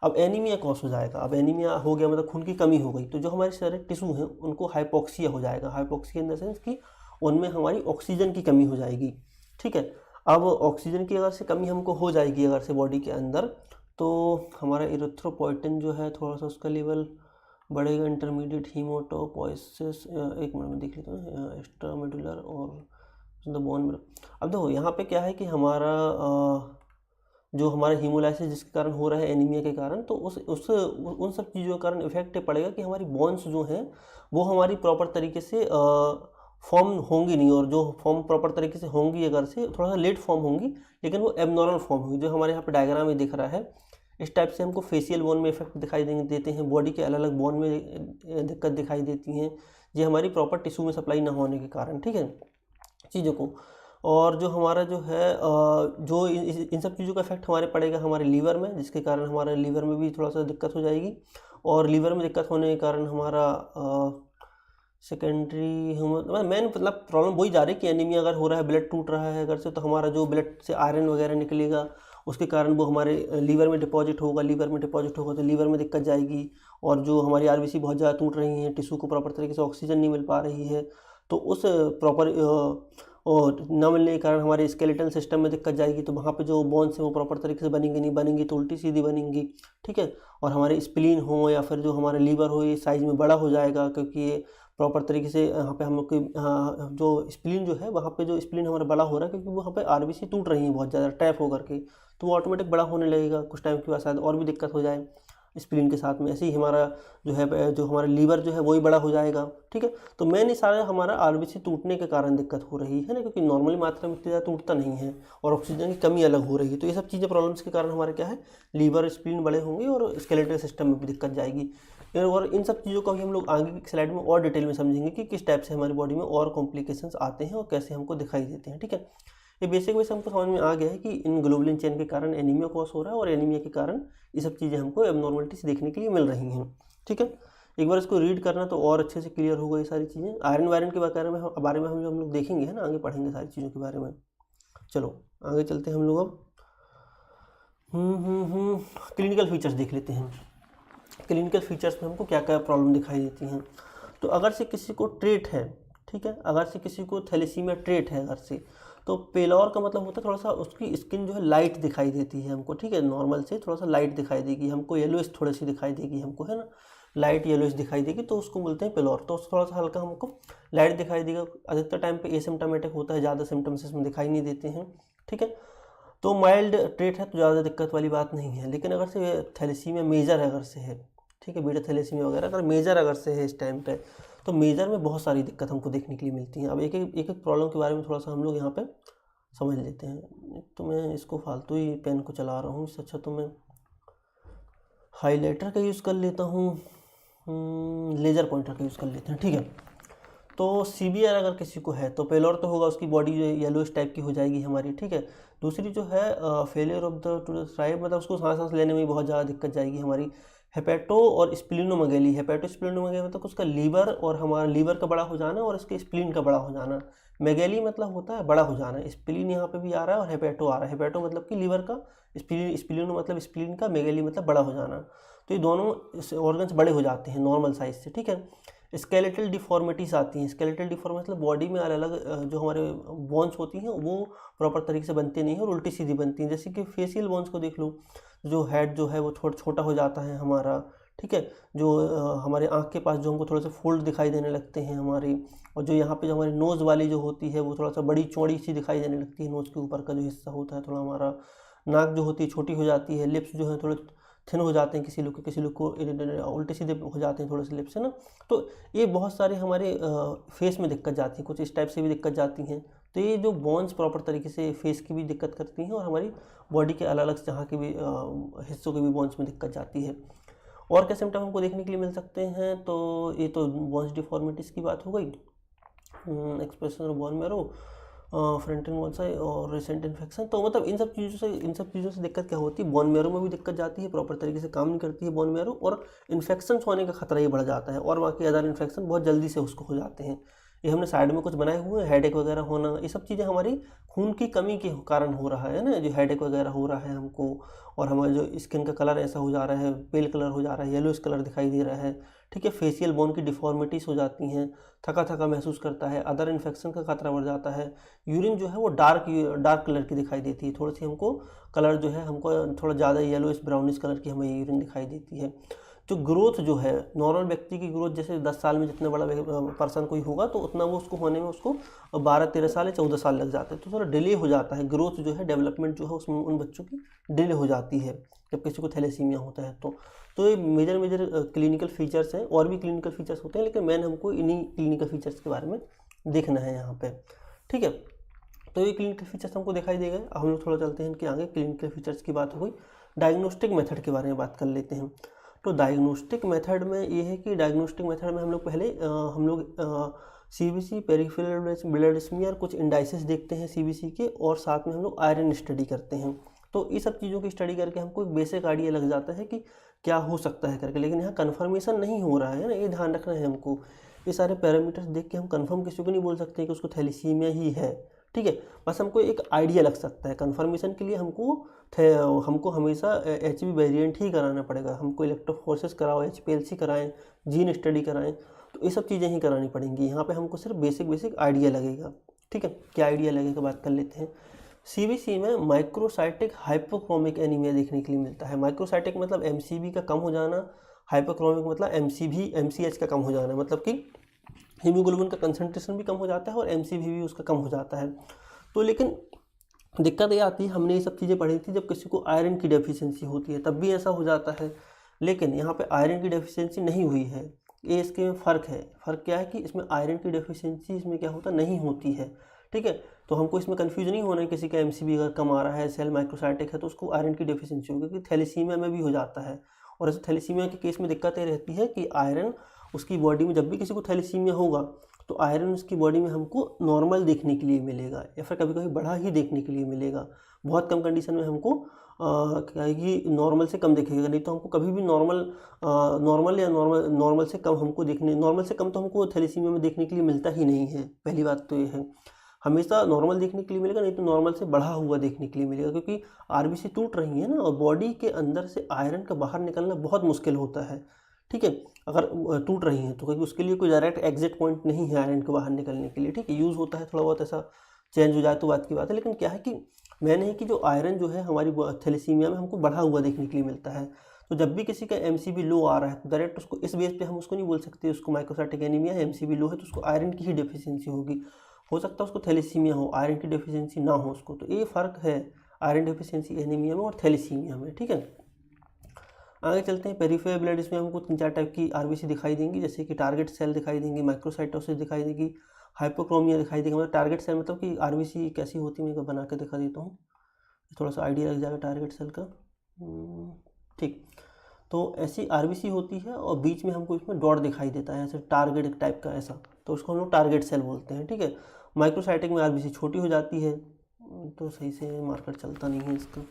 अब एनीमिया कॉज हो जाएगा, अब एनीमिया हो गया मतलब खून की कमी हो गई, तो जो हमारे शरीर टिश्यू हैं उनको हाइपोक्सिया हो जाएगा। हाइपोक्सिया इन द सेंस कि उनमें हमारी ऑक्सीजन की कमी हो जाएगी, ठीक है। अब ऑक्सीजन की अगर से कमी हमको हो जाएगी अगर से बॉडी के अंदर, तो हमारा इरिथ्रोपोइटिन जो है थोड़ा सा उसका लेवल बढ़ेगा, इंटरमीडिएट हीमोटोपोइसिस, एक मिनट में देख लेते हैं, एक्स्ट्रामेडुलर और द बोन मैरो। अब देखो यहाँ पे क्या है कि हमारा जो हमारा हीमोलाइसिस जिसके कारण हो रहा है एनीमिया के कारण, तो उन सब चीज़ों के कारण इफेक्ट पड़ेगा कि हमारी बोन्स जो हैं वो हमारी प्रॉपर तरीके से फॉर्म होंगी नहीं, और जो फॉर्म प्रॉपर तरीके से होंगी अगर से थोड़ा सा लेट फॉर्म होंगी, लेकिन वो एबनॉर्मल फॉर्म होगी। जो हमारे यहाँ पे डायग्राम में दिख रहा है इस टाइप से हमको फेशियल बोन में इफेक्ट दिखाई देते हैं, बॉडी के अलग अलग बोन में दिक्कत दिखाई देती हैं, ये हमारी प्रॉपर टिश्यू में सप्लाई ना होने के कारण, ठीक है चीज़ों को। और जो हमारा जो है जो इन सब चीज़ों का इफेक्ट हमारे पड़ेगा हमारे लीवर में, जिसके कारण हमारे लीवर में भी थोड़ा सा दिक्कत हो जाएगी। और लीवर में दिक्कत होने के कारण हमारा सेकेंडरी मेन मतलब प्रॉब्लम वही जा रही है कि एनीमिया अगर हो रहा है, ब्लड टूट रहा है अगर से, तो हमारा जो ब्लड से आयरन वगैरह निकलेगा उसके कारण वो हमारे लीवर में डिपॉजिट होगा, तो लीवर में दिक्कत जाएगी। और जो हमारी आरबीसी बहुत ज़्यादा टूट रही हैं, टिश्यू को प्रॉपर तरीके से ऑक्सीजन नहीं मिल पा रही है, तो उस प्रॉपर और न मिलने के कारण हमारे स्केलेटल सिस्टम में दिक्कत जाएगी, तो वहाँ पे जो बोन्स हैं वो प्रॉपर तरीके से बनेंगी तो उल्टी सीधी बनेंगी, ठीक है। और हमारे स्प्लीन हो या फिर जो हमारा लीवर हो ये साइज़ में बड़ा हो जाएगा, क्योंकि ये प्रॉपर तरीके से यहाँ पे हम लोग की जो स्प्लीन जो है वहाँ पे जो स्प्लीन हमारा बड़ा हो रहा है, क्योंकि वहाँ पे आरबीसी टूट रही है बहुत ज़्यादा टैप होकर के, तो वो ऑटोमेटिक बड़ा होने लगेगा। कुछ टाइम के बाद शायद और भी दिक्कत हो जाए स्प्लीन के साथ में, ऐसे ही हमारा जो हमारा लीवर जो है वही बड़ा हो जाएगा, ठीक है। तो मेन सारा हमारा आरबीसी टूटने के कारण दिक्कत हो रही है ना, क्योंकि नॉर्मली मात्रा में इतनी ज़्यादा टूटता नहीं है और ऑक्सीजन की कमी अलग हो रही है। तो ये सब चीज़ें प्रॉब्लम्स के कारण हमारे क्या है, लीवर स्प्लीन बड़े होंगे और स्केलेटल सिस्टम में भी दिक्कत जाएगी। और इन सब चीज़ों का भी हम लोग आगे की स्लाइड में और डिटेल में समझेंगे कि किस टाइप से हमारी बॉडी में और कॉम्प्लिकेशंस आते हैं और कैसे हमको दिखाई देते हैं, ठीक है। ये बेसिक वैसे हमको समझ में आ गया है कि इन ग्लोबुलिन चेन के कारण एनीमिया कॉज हो रहा है और एनीमिया के कारण ये सब चीज़ें हमको एबनॉर्मलिटीज देखने के लिए मिल रही हैं, ठीक है। एक बार इसको रीड करना तो और अच्छे से क्लियर होगा ये सारी चीज़ें। आयरन वायरन के बारे में हम लोग देखेंगे, है ना, आगे पढ़ेंगे सारी चीज़ों के बारे में। चलो आगे चलते हैं हम लोग अब। क्लिनिकल फीचर्स देख लेते हैं। क्लिनिकल फीचर्स में हमको क्या क्या प्रॉब्लम दिखाई देती हैं। तो अगर से किसी को ट्रेट है, ठीक ठीक है। अगर से किसी को थैलेसीमिया ट्रेट है अगर से, तो पेलोर का मतलब होता है थोड़ा सा उसकी स्किन जो है लाइट दिखाई देती है हमको, ठीक है, नॉर्मल से थोड़ा सा लाइट दिखाई देगी हमको, येलोइश थोड़ी सी दिखाई देगी हमको, है ना, लाइट येलोइश दिखाई देगी, तो उसको बोलते हैं पेलोर। तो थोड़ा सा हल्का हमको लाइट दिखाई देगा, अधिकतर टाइम पे एसिम्प्टोमेटिक होता है, ज़्यादा सिम्टम्स इसमें दिखाई नहीं देते हैं, ठीक है। तो माइल्ड ट्रेट है तो ज़्यादा दिक्कत वाली बात नहीं है। लेकिन अगर से थैलेसीमिया मेजर अगर से है, ठीक है, बीटा थैलेसीमिया वगैरह अगर मेजर अगर से है इस टाइम पे, तो मेजर में बहुत सारी दिक्कत हमको देखने के लिए मिलती है। अब एक एक प्रॉब्लम के बारे में थोड़ा सा हम लोग यहाँ पे समझ लेते हैं। तो मैं इसको फालतू ही पेन को चला रहा हूँ, इससे अच्छा तो मैं हाइलाइटर का यूज़ कर लेता हूँ, लेज़र पॉइंटर का यूज़ कर लेते हैं, ठीक है। तो सीवियर अगर किसी को है तो पेलोर तो होगा, उसकी बॉडी जो येलोइश टाइप की हो जाएगी हमारी, ठीक है। दूसरी जो है failure of the two describe, मतलब उसको सांस लेने में बहुत ज़्यादा दिक्कत जाएगी हमारी। हेपेटो और स्प्लीनोमेगेली, हेपेटो स्प्लीनोमेगेली मतलब उसका लीवर और हमारा लीवर का बड़ा हो जाना और इसके स्प्लीन का बड़ा हो जाना। मेगेली मतलब होता है बड़ा हो जाना, स्प्लीन यहाँ पे भी आ रहा है और हेपेटो आ रहा है। हेपेटो मतलब कि लीवर का, स्प्लीनो मतलब स्प्लीन का, मेगेली मतलब बड़ा हो जाना। तो ये दोनों ऑर्गन्स बड़े हो जाते हैं नॉर्मल साइज से, ठीक है। स्केलेटल डिफॉर्मिटीज आती हैं। स्केलेटल डिफॉर्मिटी मतलब बॉडी में अलग अलग जो हमारे बोन्स होती हैं वो प्रॉपर तरीके से बनती नहीं है और उल्टी सीधी बनती हैं। जैसे कि फेशियल बोन्स को देख लो, जो हेड जो है वो थोड़ा छोटा हो जाता है हमारा, ठीक है। जो हमारे आँख के पास जो हमको थोड़े से फोल्ड दिखाई देने लगते हैं हमारी, और जो यहाँ पे जो हमारी नोज़ वाली जो होती है वो थोड़ा सा बड़ी चौड़ी सी दिखाई देने लगती है। नोज़ के ऊपर का जो हिस्सा होता है थोड़ा हमारा, नाक जो होती है छोटी हो जाती है, लिप्स जो है थोड़े थिन हो जाते हैं किसी लोग को उल्टे सीधे हो जाते हैं थोड़े से लिप्स, है ना। तो ये बहुत सारे हमारे फेस में दिक्कत जाती है, कुछ इस टाइप से भी दिक्कत जाती हैं। तो ये जो बोन्स प्रॉपर तरीके से फेस की भी दिक्कत करती हैं और हमारी बॉडी के अलग अलग जहाँ के भी हिस्सों के भी बोन्स में दिक्कत जाती है। और क्या सिम्टम हमको देखने के लिए मिल सकते हैं, तो ये तो बोन्स डिफॉर्मिटीज़ की बात हो गई। Expression of bone marrow, front end bonsai और रिसेंट इन्फेक्शन। तो मतलब इन सब चीज़ों से दिक्कत क्या होती है, बोन मैरो में भी दिक्कत जाती है, प्रॉपर तरीके से काम नहीं करती है बोन मैरो, और इन्फेक्शन होने का खतरा ही बढ़ जाता है, और बाकी अदर इन्फेक्शन बहुत जल्दी से उसको हो जाते हैं। ये हमने साइड में कुछ बनाए हुए हैं, हेडेक वगैरह होना, ये सब चीज़ें हमारी खून की कमी के कारण हो रहा है ना, जो हेडेक वगैरह हो रहा है हमको, और हमारा जो स्किन का कलर ऐसा हो जा रहा है, पेल कलर हो जा रहा है, येलोइश कलर दिखाई दे रहा है, ठीक है। फेशियल बोन की डिफॉर्मिटीज़ हो जाती हैं, थका थका महसूस करता है, अदर इन्फेक्शन का खतरा बढ़ जाता है। यूरिन जो है वो डार्क कलर की दिखाई देती है, थोड़ी सी हमको कलर जो है हमको थोड़ा ज़्यादा येलोइश ब्राउनिश कलर की हमें यूरिन दिखाई देती है। जो ग्रोथ जो है नॉर्मल व्यक्ति की ग्रोथ, जैसे 10 साल में जितना बड़ा पर्सन कोई होगा तो उतना वो उसको होने में उसको 12-13 साल या 14 साल लग जाते हैं, तो थोड़ा डिले हो जाता है ग्रोथ जो है, डेवलपमेंट जो है उसमें उन बच्चों की डिले हो जाती है जब किसी को थैलेसीमिया होता है। तो ये मेजर क्लिनिकल फीचर्स हैं, और भी क्लिनिकल फीचर्स होते हैं, लेकिन मैंने हमको इन्हीं क्लिनिकल फीचर्स के बारे में देखना है यहाँ पे, ठीक है। तो ये क्लिनिकल फीचर्स हमको दिखाई दे गए। हम लोग थोड़ा चलते हैं कि आगे क्लिनिकल फीचर्स की बात हो गई, डायग्नोस्टिक मेथड के बारे में बात कर लेते हैं। तो डायग्नोस्टिक मेथड में ये है कि डायग्नोस्टिक मेथड में हम लोग पहले सीबीसी, पेरिफेरल ब्लड स्मीयर, कुछ इंडाइसेस देखते हैं सीबीसी के, और साथ में हम लोग आयरन स्टडी करते हैं। तो ये सब चीज़ों की स्टडी करके हमको एक बेसिक आइडिया लग जाता है कि क्या हो सकता है करके, लेकिन यहाँ कन्फर्मेशन नहीं हो रहा है ना, ये ध्यान रखना है हमको। ये सारे पैरामीटर्स देख के हम कंफर्म किसी को नहीं बोल सकते कि उसको थैलेसीमिया ही है, ठीक है। बस हमको एक आइडिया लग सकता है। कन्फर्मेशन के लिए हमको हमेशा HB वेरिएंट ही कराना पड़ेगा, हमको इलेक्ट्रोफोरेसिस कराओ, HPLC कराएं, जीन स्टडी कराएं, तो ये सब चीज़ें ही करानी पड़ेंगी। यहाँ पे हमको सिर्फ बेसिक आइडिया लगेगा, ठीक है। क्या आइडिया लगेगा बात कर लेते हैं। सीबीसी में माइक्रोसाइटिक हाइपोक्रोमिक एनीमिया देखने के लिए मिलता है। माइक्रोसाइटिक मतलब MCV का कम हो जाना, हाइपोक्रोमिक मतलब MCH का कम हो जाना, मतलब कि हीमोग्लोबिन का कंसंट्रेशन भी कम हो जाता है और MCV भी उसका कम हो जाता है। तो लेकिन दिक्कत ये आती है, हमने ये सब चीज़ें पढ़ी थी जब किसी को आयरन की डेफिशिएंसी होती है तब भी ऐसा हो जाता है, लेकिन यहाँ पे आयरन की डेफिशिएंसी नहीं हुई है। ये इसके में फ़र्क है। फ़र्क क्या है कि इसमें आयरन की डेफिशिएंसी इसमें क्या होता नहीं होती है, ठीक है। तो हमको इसमें कन्फ्यूज नहीं होना है, किसी का MCV अगर कम आ रहा है, सेल माइक्रोसाइटिक है, तो उसको आयरन की डेफिशिएंसी होगी, क्योंकि थैलेसीमिया में भी हो जाता है। और ऐसे थैलेसीमिया के केस में दिक्कत ये रहती है कि आयरन उसकी बॉडी में, जब भी किसी को थैलेसीमिया होगा तो आयरन उसकी बॉडी में हमको नॉर्मल देखने के लिए मिलेगा, या फिर कभी कभी बढ़ा ही देखने के लिए मिलेगा। बहुत कम कंडीशन में हमको क्या है कि नॉर्मल से कम दिखेगा, नहीं तो हमको कभी भी नॉर्मल से कम हमको नॉर्मल से कम तो हमको थैलेसीमिया में देखने के लिए मिलता ही नहीं है। पहली बात तो ये है, हमेशा नॉर्मल देखने के लिए मिलेगा, नहीं तो नॉर्मल से बढ़ा हुआ देखने के लिए मिलेगा, क्योंकि RBC टूट रही है ना, और बॉडी के अंदर से आयरन का बाहर निकलना बहुत मुश्किल होता है, ठीक है, अगर टूट रही हैं तो, क्योंकि उसके लिए कोई डायरेक्ट एग्जिट पॉइंट नहीं है आयरन के बाहर निकलने के लिए, ठीक है, यूज़ होता है थोड़ा बहुत ऐसा चेंज हो जाए तो बात की बात है। लेकिन क्या है कि मैन है कि जो आयरन जो है हमारी थैलेसीमिया में हमको बढ़ा हुआ देखने के लिए मिलता है। तो जब भी किसी का एमसीबी लो आ रहा है तो डायरेक्ट उसको इस बेस पे हम उसको नहीं बोल सकते उसको माइक्रोसाइटिक एनीमिया है, एमसीबी लो है तो उसको आयरन की ही डेफिशिएंसी होगी। हो सकता है उसको थैलेसीमिया हो, आयरन की डेफिशिएंसी ना हो उसको। तो ये फ़र्क है आयरन डेफिशिएंसी एनीमिया में और थैलेसीमिया में, ठीक है। आगे चलते हैं, पेरिफेरल ब्लड, इसमें हमको 3-4 टाइप की आरबीसी दिखाई देंगी, जैसे कि टारगेट सेल दिखाई देंगी, माइक्रोसाइटोसिस दिखाई देगी, हाइपोक्रोमिया दिखाई देगी। मतलब टारगेट सेल मतलब कि आरबीसी कैसी होती है, मैं बना के दिखा देता हूँ, थोड़ा सा आइडिया लग जाएगा टारगेट सेल का। ठीक, तो ऐसी आरबीसी होती है और बीच में हमको इसमें डॉट दिखाई देता है ऐसे टारगेट टाइप का ऐसा, तो उसको हम लोग टारगेट सेल बोलते हैं, ठीक है। माइक्रोसाइटिक में आरबीसी छोटी हो जाती है, तो सही से मार्कर चलता नहीं है इसका,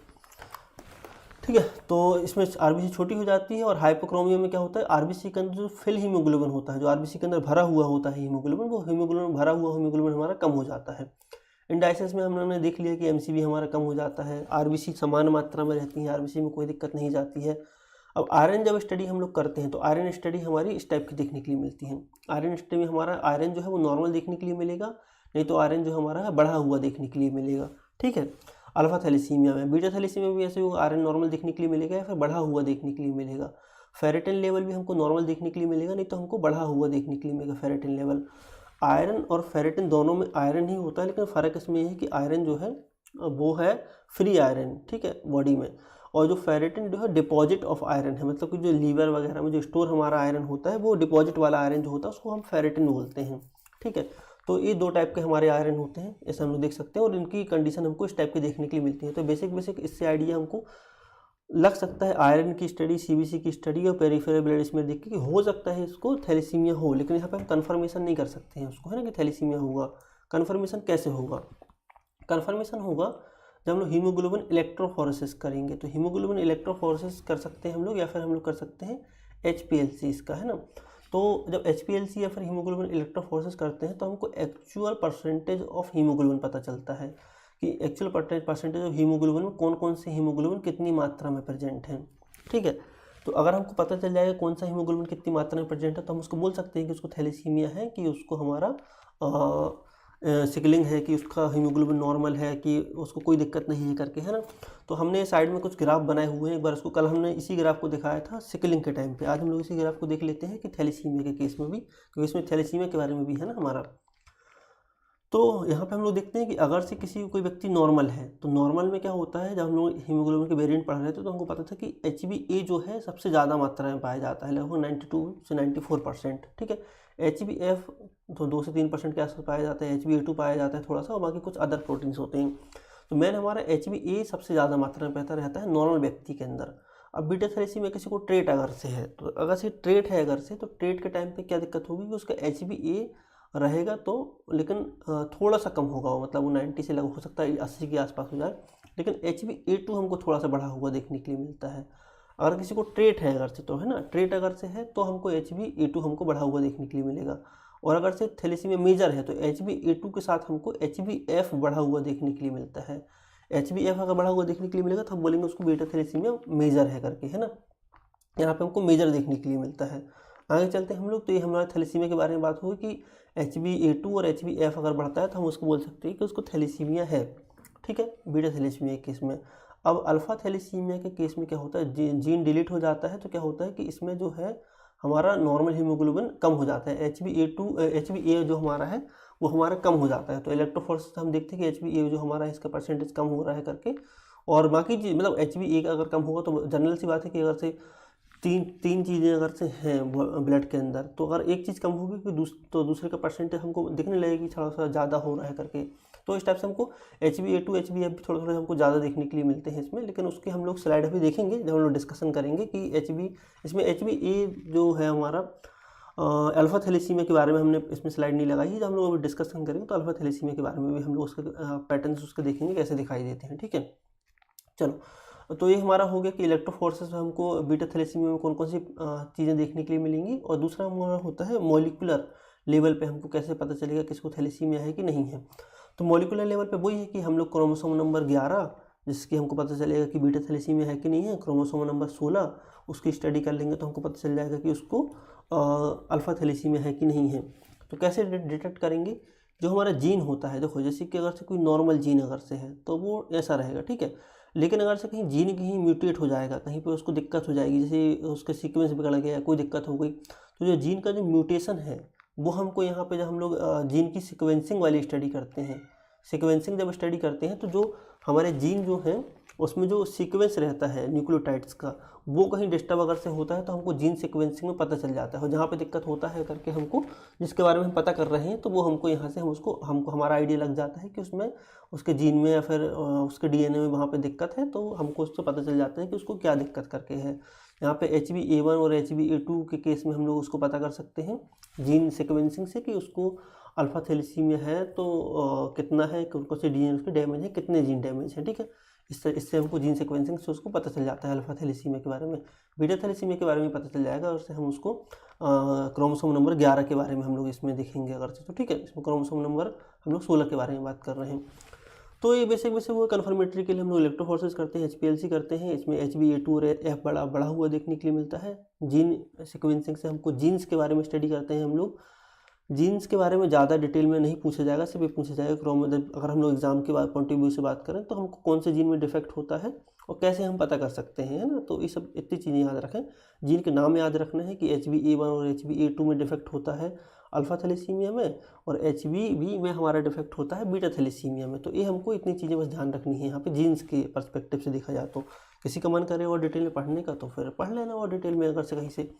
ठीक है। तो इसमें आरबीसी छोटी हो जाती है। और हाइपोक्रोमिया में क्या होता है, आरबीसी के अंदर जो फिल हीमोग्लोबिन होता है, जो आरबीसी के अंदर भरा हुआ होता है हीमोग्लोबिन, वो हीमोग्लोबिन भरा हुआ हीमोग्लोबिन हमारा कम हो जाता है। इंडाइसिस में हमने देख लिया कि एमसीबी हमारा कम हो जाता है, आरबीसी समान मात्रा में रहती है, आरबीसी में कोई दिक्कत नहीं जाती है। अब आयरन जब स्टडी हम लोग करते हैं तो आयरन स्टडी हमारी इस टाइप की देखने के लिए मिलती है। आयरन स्टडी में हमारा आयरन जो है वो नॉर्मल देखने के लिए मिलेगा, नहीं तो आयरन जो हमारा है बढ़ा हुआ देखने के लिए मिलेगा, ठीक है। अल्फा थैलेसीमिया में, बीटा थैलेसीमिया में भी ऐसे होगा, आयरन नॉर्मल देखने के लिए मिलेगा या फिर बढ़ा हुआ देखने के लिए मिलेगा। फेरेटिन लेवल भी हमको नॉर्मल देखने के लिए मिलेगा, नहीं तो हमको बढ़ा हुआ देखने के लिए मिलेगा फेरेटिन लेवल। आयरन और फेरेटिन दोनों में आयरन ही होता है, लेकिन फ़र्क इसमें यह है कि आयरन जो है वो है फ्री आयरन, ठीक है, बॉडी में, और जो फेरेटिन जो है डिपॉजिट ऑफ आयरन है, मतलब कि जो लीवर वगैरह में जो स्टोर हमारा आयरन होता है वो डिपॉजिट वाला आयरन जो होता है उसको हम फेरेटिन बोलते हैं, ठीक है। तो ये 2 टाइप के हमारे आयरन होते हैं, ऐसे हम लोग देख सकते हैं, और इनकी कंडीशन हमको इस टाइप की देखने के लिए मिलती है। तो बेसिक इससे आइडिया हमको लग सकता है आयरन की स्टडी, सीबीसी की स्टडी और पेरिफेरल ब्लड इसमें देख के कि हो सकता है इसको थैलेसीमिया हो, लेकिन यहाँ पे हम कन्फर्मेशन नहीं कर सकते हैं उसको, है ना, कि थैलेसीमिया होगा। कन्फर्मेशन कैसे होगा, कन्फर्मेशन होगा जब हम लोग हीमोग्लोबिन इलेक्ट्रोफोरेसिस करेंगे। तो हीमोग्लोबिन इलेक्ट्रोफोरेसिस कर सकते हैं हम लोग, या फिर हम लोग कर सकते हैं HPLC इसका, है ना। तो जब HPLC या फिर हीमोग्लोबिन इलेक्ट्रोफोरेसिस करते हैं तो हमको एक्चुअल परसेंटेज ऑफ हीमोग्लोबिन पता चलता है कि एक्चुअल परसेंटेज ऑफ हीमोग्लोबिन में कौन कौन से हीमोग्लोबिन कितनी मात्रा में प्रेजेंट हैं, ठीक है। तो अगर हमको पता चल जाएगा कौन सा हीमोग्लोबिन कितनी मात्रा में प्रेजेंट है तो हम उसको बोल सकते हैं कि उसको थैलेसीमिया है, कि उसको हमारा सिकलिंग है, कि उसका हीमोग्लोबिन नॉर्मल है, कि उसको कोई दिक्कत नहीं है करके, है ना। तो हमने साइड में कुछ ग्राफ बनाए हुए हैं, एक बार उसको कल हमने इसी ग्राफ को दिखाया था सिकलिंग के टाइम पे। आज हम लोग इसी ग्राफ को देख लेते हैं कि थैलेसीमिया के केस में भी, क्योंकि इसमें थैलेसीमिया के बारे में भी है ना हमारा। तो यहाँ पे हम लोग देखते हैं कि अगर से किसी कोई व्यक्ति नॉर्मल है तो नॉर्मल में क्या होता है, जब हम लोग हीमोग्लोबिन के वेरिएंट पढ़ रहे थे तो हमको पता था कि HbA जो है सबसे ज़्यादा मात्रा में पाया जाता है, लगभग 92 से 94%, ठीक है। HbF तो 2 से 3% के आसपास पाया जाता है, HbA2 पाया जाता है थोड़ा सा, और बाकी कुछ अदर प्रोटीन्स होते हैं। तो मैन हमारा HbA सबसे ज़्यादा मात्रा में पाया रहता है नॉर्मल व्यक्ति के अंदर। अब बीटा थैलेसीमिया किसी को ट्रेट अगर से है, तो अगर से ट्रेट है अगर से, तो ट्रेट के टाइम पे क्या दिक्कत होगी कि उसका HbA रहेगा तो, लेकिन थोड़ा सा कम होगा, मतलब वो 90 से लगभग हो सकता है 80 के आसपास हो जाए, लेकिन HbA2 हमको थोड़ा सा बढ़ा हुआ देखने के लिए मिलता है। अगर किसी को ट्रेट है अगर से, तो है ना, ट्रेट अगर से है तो हमको HbA2 हमको बढ़ा हुआ देखने के लिए मिलेगा। और अगर से थैलेसीमिया मेजर है तो HbA2 के साथ हमको HbF बढ़ा हुआ देखने के लिए मिलता है। HbF अगर बढ़ा हुआ देखने के लिए मिलेगा तो हम बोलेंगे उसको बीटा थैलेसीमिया मेजर है करके, है ना। यहाँ पे हमको मेजर देखने के लिए मिलता है। आगे चलते हैं हम लोग, तो ये हमारा थैलेसीमिया के बारे में बात हुई कि HbA2 और HbF अगर बढ़ता है तो हम उसको बोल सकते हैं कि उसको थैलेसीमिया है, ठीक है, बीटा थैलेसीमिया के केस में। अब अल्फा थैलेसीमिया के केस में क्या होता है, जीन डिलीट हो जाता है, तो क्या होता है कि इसमें जो है हमारा नॉर्मल हीमोग्लोबिन कम हो जाता है, HbA जो हमारा है वो हमारा कम हो जाता है। तो इलेक्ट्रोफोरेसिस हम देखते हैं कि HbA जो हमारा है इसका परसेंटेज कम हो रहा है करके, और बाकी चीज़ मतलब HbA अगर कम होगा तो जनरल सी बात है कि अगर से तीन चीज़ें अगर से हैं ब्लड के अंदर, तो अगर एक चीज़ कम होगी तो दूसरे का परसेंटेज हमको दिखने लगेगी थोड़ा सा ज़्यादा हो रहा है करके। तो इस टाइप से हमको HbA2 HbF भी थोड़ा थोड़ा हमको ज़्यादा देखने के लिए मिलते हैं इसमें, लेकिन उसके हम लोग स्लाइड अभी देखेंगे जब हम लोग डिस्कशन करेंगे कि इसमें HbA जो है हमारा अल्फा थैलेसीमिया के बारे में हमने इसमें स्लाइड नहीं लगाई है। जब हम लोग अभी डिस्कशन करेंगे तो अल्फा थैलेसीमिया के बारे में भी हम लोग उसके पैटर्न्स उसके देखेंगे कैसे दिखाई देते हैं, ठीक है। चलो, तो ये हमारा हो गया कि इलेक्ट्रोफोरेसिस में हमको बीटा थैलेसीमिया में कौन कौन सी चीज़ें देखने के लिए मिलेंगी। और दूसरा हमारा होता है मॉलिक्यूलर लेवल पे हमको कैसे पता चलेगा किसको थैलेसीमिया है कि नहीं है। तो मॉलिक्यूलर लेवल पे वही है कि हम लोग क्रोमोसोम नंबर 11 जिसकी हमको पता चलेगा कि बीटा थैलेसीमिया है कि नहीं है। क्रोमोसोम नंबर 16 उसकी स्टडी कर लेंगे तो हमको पता चल जाएगा कि उसको अल्फ़ा थैलेसीमिया है कि नहीं है। तो कैसे डिटेक्ट करेंगे? जो हमारा जीन होता है, देखो जैसे कि अगर से कोई नॉर्मल जीन अगर से है तो वो ऐसा रहेगा, ठीक है। लेकिन अगर से कहीं जीन कहीं म्यूटेट हो जाएगा, कहीं पे उसको दिक्कत हो जाएगी, जैसे उसके सीक्वेंस बिगड़ गया, कोई दिक्कत हो गई, तो जो जीन का जो म्यूटेशन है वो हमको यहाँ पे जब हम लोग जीन की सीक्वेंसिंग वाली स्टडी करते हैं, सीक्वेंसिंग जब स्टडी करते हैं तो जो हमारे जीन जो हैं उसमें जो सीक्वेंस रहता है न्यूक्लियोटाइड्स का, वो कहीं डिस्टर्ब अगर से होता है तो हमको जीन सीक्वेंसिंग में पता चल जाता है। और जहाँ पे दिक्कत होता है करके हमको, जिसके बारे में हम पता कर रहे हैं, तो वो हमको यहाँ से हमको हमारा आइडिया लग जाता है कि उसमें उसके जीन में या फिर उसके डीएनए में वहाँ पे दिक्कत है, तो हमको उससे पता चल जाता है कि उसको क्या दिक्कत करके है। यहाँ पे HbA1 और HbA2 के केस में हम लोग उसको पता कर सकते हैं जीन सीक्वेंसिंग से कि उसको अल्फ़ा थैलेसीमिया है तो कितना है, कौन से जीन उसके डैमेज है, कितने जीन डैमेज है, ठीक है। इससे हमको जीन सीक्वेंसिंग से उसको पता चल जाता है अल्फ़ा थैलेसीमिया के बारे में। बीटा थैलेसीमिया के बारे में पता चल जाएगा, और उससे हम उसको क्रोमोसोम नंबर 11 के बारे में हम लोग इसमें देखेंगे अगर से, तो ठीक है। इसमें क्रोमोसोम नंबर हम लोग 16 के बारे में बात कर रहे हैं। तो ये बेसिक वो कन्फर्मेटरी के लिए हम लोग इलेक्ट्रोफोरेसिस करते हैं, HPLC करते हैं। इसमें HbA2 और F बढ़ा हुआ देखने के लिए मिलता है। जीन सीक्वेंसिंग से हमको जीन्स के बारे में स्टडी करते हैं हम लोग। जीन्स के बारे में ज़्यादा डिटेल में नहीं पूछा जाएगा, सिर्फ ये पूछा जाएगा अगर हम लोग एग्जाम के बाद पॉइंट ऑफ व्यू से बात करें तो हमको कौन से जीन में डिफेक्ट होता है और कैसे हम पता कर सकते हैं, है ना। तो ये सब इतनी चीज़ें याद रखें। जीन के नाम याद रखना है कि HbA1 और HbA2 में डिफेक्ट होता है अल्फ़ा थैलेसीमिया में, और HbB में हमारा डिफेक्ट होता है बीटा थैलेसीमिया में। तो ये हमको इतनी चीज़ें बस ध्यान रखनी है यहाँ पे जीन्स के पर्सपेक्टिव से देखा जाए। तो किसी का मन करे और डिटेल में पढ़ने का तो फिर पढ़ लेना, और डिटेल में अगर से कहीं से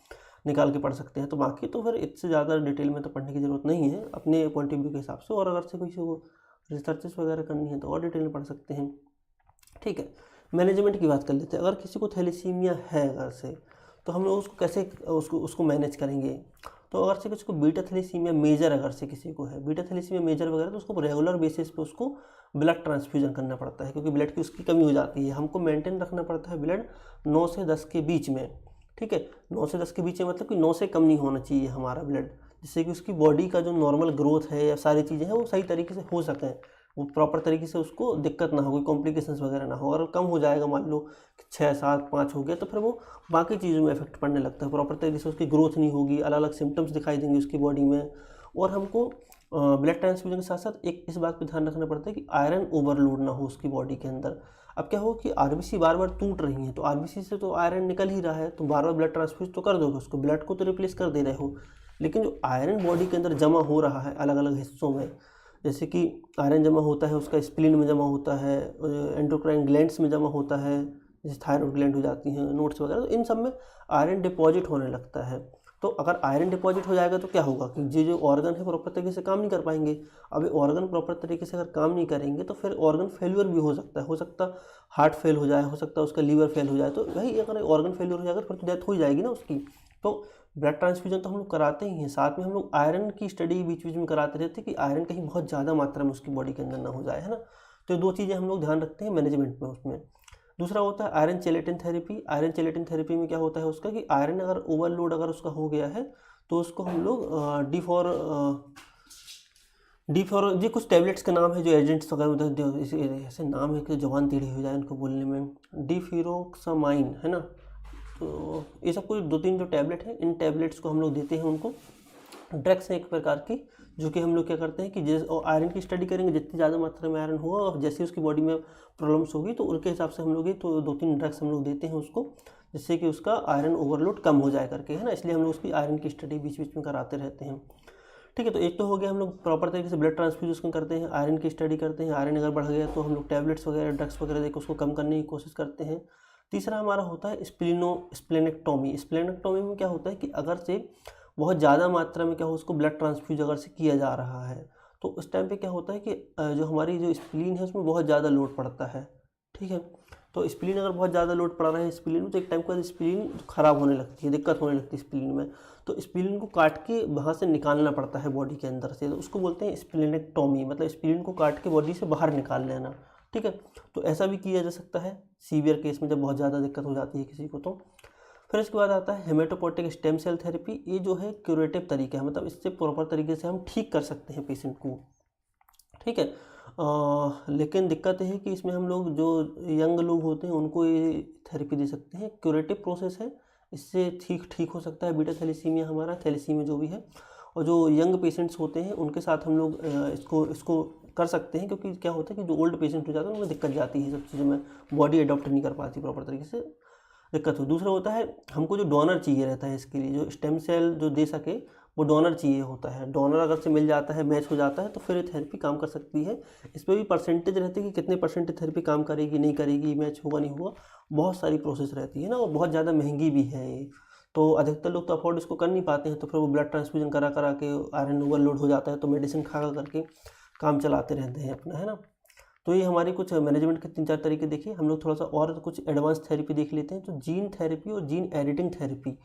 निकाल के पढ़ सकते हैं। तो बाकी तो फिर इससे ज़्यादा डिटेल में तो पढ़ने की ज़रूरत नहीं है अपने पॉइंट ऑफ व्यू के हिसाब से, और अगर से किसी को रिसर्चेस वगैरह करनी है तो और डिटेल में पढ़ सकते हैं, ठीक है। मैनेजमेंट की बात कर लेते हैं। अगर किसी को थैलेसीमिया है अगर से, तो हम लोग उसको कैसे उसको मैनेज करेंगे। तो अगर से किसी को बीटा थैलेसीमिया मेजर अगर से किसी को है, बीटा थैलेसीमिया मेजर वगैरह, तो उसको रेगुलर बेसिस पे उसको ब्लड ट्रांसफ्यूजन करना पड़ता है, क्योंकि ब्लड की उसकी कमी हो जाती है। हमको मेंटेन रखना पड़ता है ब्लड 9 से 10 के बीच में, ठीक है। 9 से 10 के बीच में मतलब कि 9 से कम नहीं होना चाहिए हमारा ब्लड, जिससे कि उसकी बॉडी का जो नॉर्मल ग्रोथ है या सारी चीज़ें हैं वो सही तरीके से हो सकें, वो प्रॉपर तरीके से उसको दिक्कत ना हो, कोई कॉम्प्लिकेशंस वगैरह ना हो। अगर कम हो जाएगा, मान लो 6, 7, 5 हो गया, तो फिर वो बाकी चीज़ों में इफेक्ट पड़ने लगता है। प्रॉपर तरीके से उसकी ग्रोथ नहीं होगी, अलग अलग सिम्टम्स दिखाई देंगे उसकी बॉडी में। और हमको ब्लड ट्रांसफ्यूजन के साथ साथ एक इस बात पर ध्यान रखना पड़ता है कि आयरन ओवरलोड ना हो उसकी बॉडी के अंदर। अब क्या हो कि आरबीसी बार बार टूट रही हैं, तो आरबीसी से तो आयरन निकल ही रहा है, तो बार बार ब्लड ट्रांसफ्यूज तो कर दोगे उसको, ब्लड को तो रिप्लेस कर दे रहे हो, लेकिन जो आयरन बॉडी के अंदर जमा हो रहा है अलग अलग हिस्सों में, जैसे कि आयरन जमा होता है उसका स्प्लीन में जमा होता है, एंडोक्राइन ग्लैंड्स में जमा होता है, जैसे थायराइड ग्लैंड हो जाती हैं, नोट्स वगैरह, तो इन सब में आयरन डिपॉजिट होने लगता है। तो अगर आयरन डिपॉजिट हो जाएगा तो क्या होगा कि जो ऑर्गन है प्रॉपर तरीके से काम नहीं कर पाएंगे। अब ऑर्गन प्रॉपर तरीके से अगर काम नहीं करेंगे तो फिर ऑर्गन फेल्यूर भी हो सकता है हार्ट फेल हो जाए, हो सकता है उसका लीवर फेल हो जाए। तो भाई अगर ऑर्गन फेल्यूर हो जाएगा तो फिर तो डेथ हो ही जाएगी ना उसकी। तो ब्लड ट्रांसफ्यूजन तो हम लोग कराते ही हैं, साथ में हम लोग आयरन की स्टडी बीच बीच में कराते रहते हैं कि आयरन कहीं बहुत ज़्यादा मात्रा में उसकी बॉडी के अंदर ना हो जाए, है ना। तो ये 2 चीज़ें हम लोग ध्यान रखते हैं मैनेजमेंट में उसमें। दूसरा होता है आयरन चेलेटिन थेरेपी। आयरन चेलेटिन थेरेपी में क्या होता है उसका कि आयरन अगर ओवरलोड अगर उसका हो गया है तो उसको हम लोग डी फॉर जी कुछ टैबलेट्स का नाम है जो एजेंट्स वगैरह ऐसे नाम है कि जबान टेढ़ी हो जाए उनको बोलने में, डिफिरोक्सामाइन, है ना। तो ये सब कुछ 2-3 जो टैबलेट हैं, इन टैबलेट्स को हम लोग देते हैं उनको। ड्रग्स हैं एक प्रकार की, जो कि हम लोग क्या करते हैं कि और आयरन की स्टडी करेंगे, जितनी ज़्यादा मात्रा में आयरन होगा और जैसे उसकी बॉडी में प्रॉब्लम्स होगी तो उनके हिसाब से हम लोग तो 2-3 ड्रग्स हम लोग देते हैं उसको, जिससे कि उसका आयरन ओवरलोड कम हो जाए करके, है ना। इसलिए हम लोग उसकी आयरन की स्टडी बीच बीच में कराते रहते हैं, ठीक है। तो एक तो हो गया हम लोग प्रॉपर तरीके से ब्लड ट्रांसफ्यूजन करते हैं, आयरन की स्टडी करते हैं। आयरन अगर बढ़ गया तो हम लोग टैबलेट्स वगैरह ड्रग्स वगैरह देकर उसको कम करने की कोशिश करते हैं। तीसरा हमारा होता है स्प्लेनेक्टोमी। स्प्लेनेक्टोमी में क्या होता है कि अगर से बहुत ज़्यादा मात्रा में क्या हो उसको ब्लड ट्रांसफ्यूज अगर से किया जा रहा है तो उस टाइम पे क्या होता है कि जो हमारी जो स्प्लीन है उसमें बहुत ज़्यादा लोड पड़ता है, ठीक है। तो स्प्लीन अगर बहुत ज़्यादा लोड पड़ रहा है स्प्लीन में, तो एक टाइम के बाद स्प्लीन ख़राब होने लगती है, दिक्कत होने लगती है स्प्लीन में। तो स्प्लीन को काट के वहाँ से निकालना पड़ता है बॉडी के अंदर से, तो उसको बोलते हैं स्प्लेनेक्टोमी, मतलब स्प्लीन को काट के बॉडी से बाहर निकाल लेना, ठीक है। तो ऐसा भी किया जा सकता है सीवियर केस में, जब बहुत ज़्यादा दिक्कत हो जाती है किसी को। तो फिर इसके बाद आता है हेमेटोपोटिक स्टेम सेल थेरेपी। ये जो है क्यूरेटिव तरीका है, मतलब इससे प्रॉपर तरीके से हम ठीक कर सकते हैं पेशेंट को, ठीक है। लेकिन दिक्कत ये है कि इसमें हम लोग जो यंग लोग होते हैं उनको ये थेरेपी दे सकते हैं। क्यूरेटिव प्रोसेस है, इससे ठीक हो सकता है बीटा थैलेसीमिया, हमारा थैलेसीमिया जो भी है। और जो यंग पेशेंट्स होते हैं उनके साथ हम लोग इसको कर सकते हैं, क्योंकि क्या होता है कि जो ओल्ड पेशेंट हो जाते हैं उनमें दिक्कत जाती है, सब चीज़ों में बॉडी अडॉप्ट नहीं कर पाती प्रॉपर तरीके से, दिक्कत हो। दूसरा होता है हमको जो डोनर चाहिए रहता है इसके लिए, जो स्टेम सेल जो दे सके वो डोनर चाहिए होता है। डोनर अगर से मिल जाता है, मैच हो जाता है, तो फिर ये थेरेपी काम कर सकती है। इस पर भी परसेंटेज रहती है कि कितने परसेंट थेरेपी काम करेगी, नहीं करेगी, मैच होगा नहीं होगा, बहुत सारी प्रोसेस रहती है ना, और बहुत ज़्यादा महंगी भी है ये। तो अधिकतर लोग तो अफोर्ड इसको कर नहीं पाते हैं, तो फिर वो ब्लड ट्रांसफ्यूजन करा के आयरन ओवरलोड हो जाता है, तो मेडिसिन खा करके काम चलाते रहते हैं अपना, है ना। तो ये हमारी कुछ मैनेजमेंट के 3-4 तरीके देखिए। हम लोग थोड़ा सा और कुछ एडवांस थेरेपी देख लेते हैं। तो जीन थेरेपी और जीन एडिटिंग थेरेपी,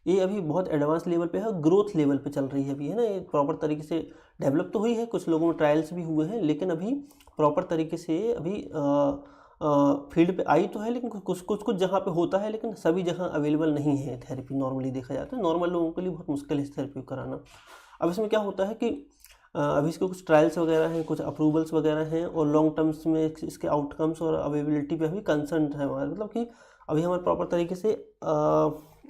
ये अभी बहुत एडवांस लेवल पे है, ग्रोथ लेवल पे चल रही है अभी, है ना। ये प्रॉपर तरीके से डेवलप तो हुई है, कुछ लोगों में ट्रायल्स भी हुए हैं, लेकिन अभी प्रॉपर तरीके से अभी फील्ड पे आई तो है, लेकिन कुछ जहाँ पे होता है, लेकिन सभी जगह अवेलेबल नहीं है थेरेपी। नॉर्मली देखा जाता है, नॉर्मल लोगों के लिए बहुत मुश्किल है इस थेरेपी को कराना। अब इसमें क्या होता है कि अभी इसके कुछ ट्रायल्स वगैरह हैं, कुछ अप्रूवल्स वगैरह हैं, और लॉन्ग टर्म्स में इसके आउटकम्स और अवेलेबिलिटी पे अभी कंसर्न है हमारा, मतलब कि अभी हमारे प्रॉपर तरीके से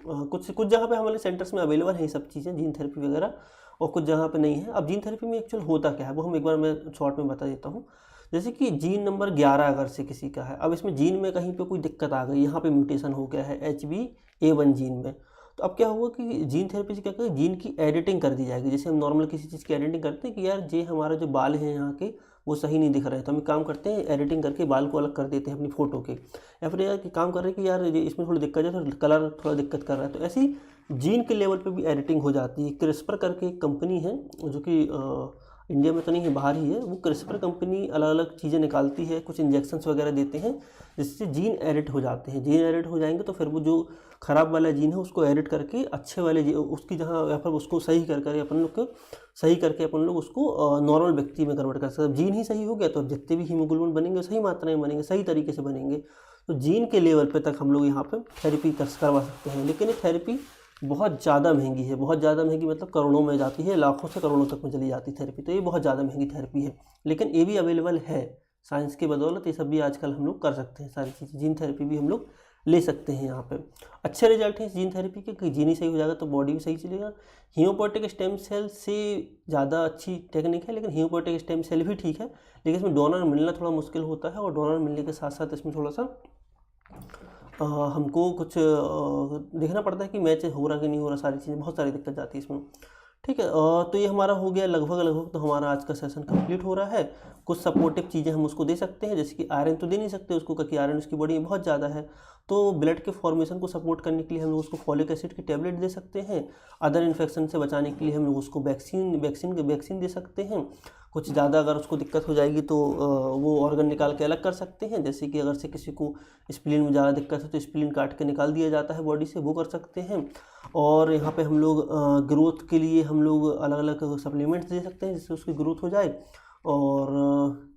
कुछ जगह पे हमारे सेंटर्स में अवेलेबल है ये सब चीज़ें, जीन थेरेपी वगैरह, और कुछ जगह पे नहीं है। अब जीन थेरेपी में एक्चुअल होता क्या है वो हम एक बार मैं शॉर्ट में बता देता हूँ। जैसे कि जीन नंबर 11 अगर से किसी का है, अब इसमें जीन में कहीं पे कोई दिक्कत आ गई, यहाँ पे म्यूटेशन हो गया है HBA1 जीन में, तो अब क्या हुआ कि जीन थेरेपी से क्या करें, जीन की एडिटिंग कर दी जाएगी। जैसे हम नॉर्मल किसी चीज़ की एडिटिंग करते हैं कि यार ये हमारा जो बाल हैं यहाँ के वो सही नहीं दिख रहे हैं, तो हम एक काम करते हैं एडिटिंग करके बाल को अलग कर देते हैं अपनी फ़ोटो के, या फिर यार काम कर रहे हैं कि यार ये इसमें थोड़ी दिक्कत है, तो कलर थोड़ा दिक्कत कर रहा है, तो ऐसी जीन के लेवल पे भी एडिटिंग हो जाती है। क्रिस्पर करके एक कंपनी है जो कि इंडिया में तो नहीं है, बाहर ही है, वो क्रिस्पर कंपनी अलग अलग चीज़ें निकालती है, कुछ इंजेक्शन्स वगैरह देते हैं जिससे जीन एडिट हो जाते हैं। जीन एडिट हो जाएंगे तो फिर वो जो ख़राब वाला जीन है उसको एडिट करके अच्छे वाले उसकी जहाँ, या फिर उसको सही कर अपन लोग को सही करके अपन लोग उसको नॉर्मल व्यक्ति में कन्वर्ट कर सकते हैं। जीन ही सही हो गया तो जितने भी हीमोग्लोबिन बनेंगे सही मात्रा में बनेंगे, सही तरीके से बनेंगे। तो जीन के लेवल पे तक हम लोग यहाँ पे थेरेपी करवा सकते हैं, लेकिन ये थेरेपी बहुत ज़्यादा महंगी है। बहुत ज़्यादा महंगी मतलब करोड़ों में जाती है, लाखों से करोड़ों तक में चली जाती है थेरेपी, तो ये बहुत ज़्यादा महंगी थेरेपी है। लेकिन ये भी अवेलेबल है, साइंस की बदौलत ये सब भी आजकल हम लोग कर सकते हैं सारी चीज़ें। जीन थेरेपी भी हम लोग ले सकते हैं यहाँ पे। अच्छे रिजल्ट हैं इस जीन थेरेपी के कि जीन ही सही हो जाएगा तो बॉडी भी सही चलेगा। हीमोपोएटिक स्टेम सेल से ज़्यादा अच्छी टेक्निक है, लेकिन हीमोपोएटिक स्टेम सेल भी ठीक है, लेकिन इसमें डोनर मिलना थोड़ा मुश्किल होता है, और डोनर मिलने के साथ साथ इसमें थोड़ा सा हमको कुछ देखना पड़ता है कि मैच हो रहा कि नहीं हो रहा, सारी चीज़ें, बहुत सारी दिक्कत जाती है इसमें। ठीक है, तो ये हमारा हो गया लगभग तो हमारा आज का सेशन कंप्लीट हो रहा है। कुछ सपोर्टिव चीज़ें हम उसको दे सकते हैं, जैसे कि आयरन तो दे नहीं सकते उसको, क्योंकि आयरन उसकी बॉडी में बहुत ज़्यादा है। तो ब्लड के फॉर्मेशन को सपोर्ट करने के लिए हम लोग उसको फॉलिक एसिड की टैबलेट दे सकते हैं। अदर इन्फेक्शन से बचाने के लिए हम लोग उसको वैक्सीन दे सकते हैं। कुछ ज़्यादा अगर उसको दिक्कत हो जाएगी तो वो ऑर्गन निकाल के अलग कर सकते हैं, जैसे कि अगर से किसी को स्प्लीन में ज़्यादा दिक्कत है तो स्प्लीन काट के निकाल दिया जाता है बॉडी से, वो कर सकते हैं। और यहाँ पे हम लोग ग्रोथ के लिए हम लोग अलग अलग सप्लीमेंट्स दे सकते हैं जिससे उसकी ग्रोथ हो जाए। और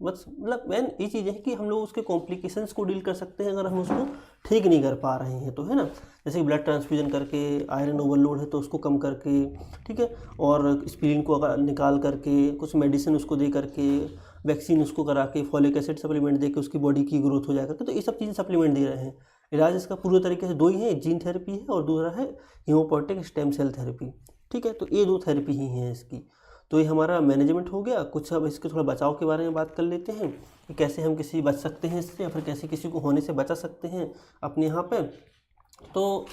बस मतलब मेन ये चीज़ है कि हम लोग उसके कॉम्प्लिकेशंस को डील कर सकते हैं अगर हम उसको ठीक नहीं कर पा रहे हैं तो, है ना। जैसे कि ब्लड ट्रांसफ्यूजन करके, आयरन ओवरलोड है तो उसको कम करके, ठीक है, और स्प्लीन को अगर निकाल करके, कुछ मेडिसिन उसको दे करके, वैक्सीन उसको करा के, फॉलिक एसिड सप्लीमेंट दे के उसकी बॉडी की ग्रोथ हो जाए करके, तो ये सब चीज़ें सप्लीमेंट दे रहे हैं। इलाज इसका पूरे तरीके से दो ही है, एक जीन थेरेपी है और दूसरा है हीमोपोएटिक स्टेम सेल थेरेपी। ठीक है, तो ये 2 थेरेपी ही हैं इसकी। तो ये हमारा मैनेजमेंट हो गया। कुछ अब इसके थोड़ा बचाव के बारे में बात कर लेते हैं कि कैसे हम किसी बच सकते हैं इससे, या फिर कैसे किसी को होने से बचा सकते हैं अपने यहाँ पे। तो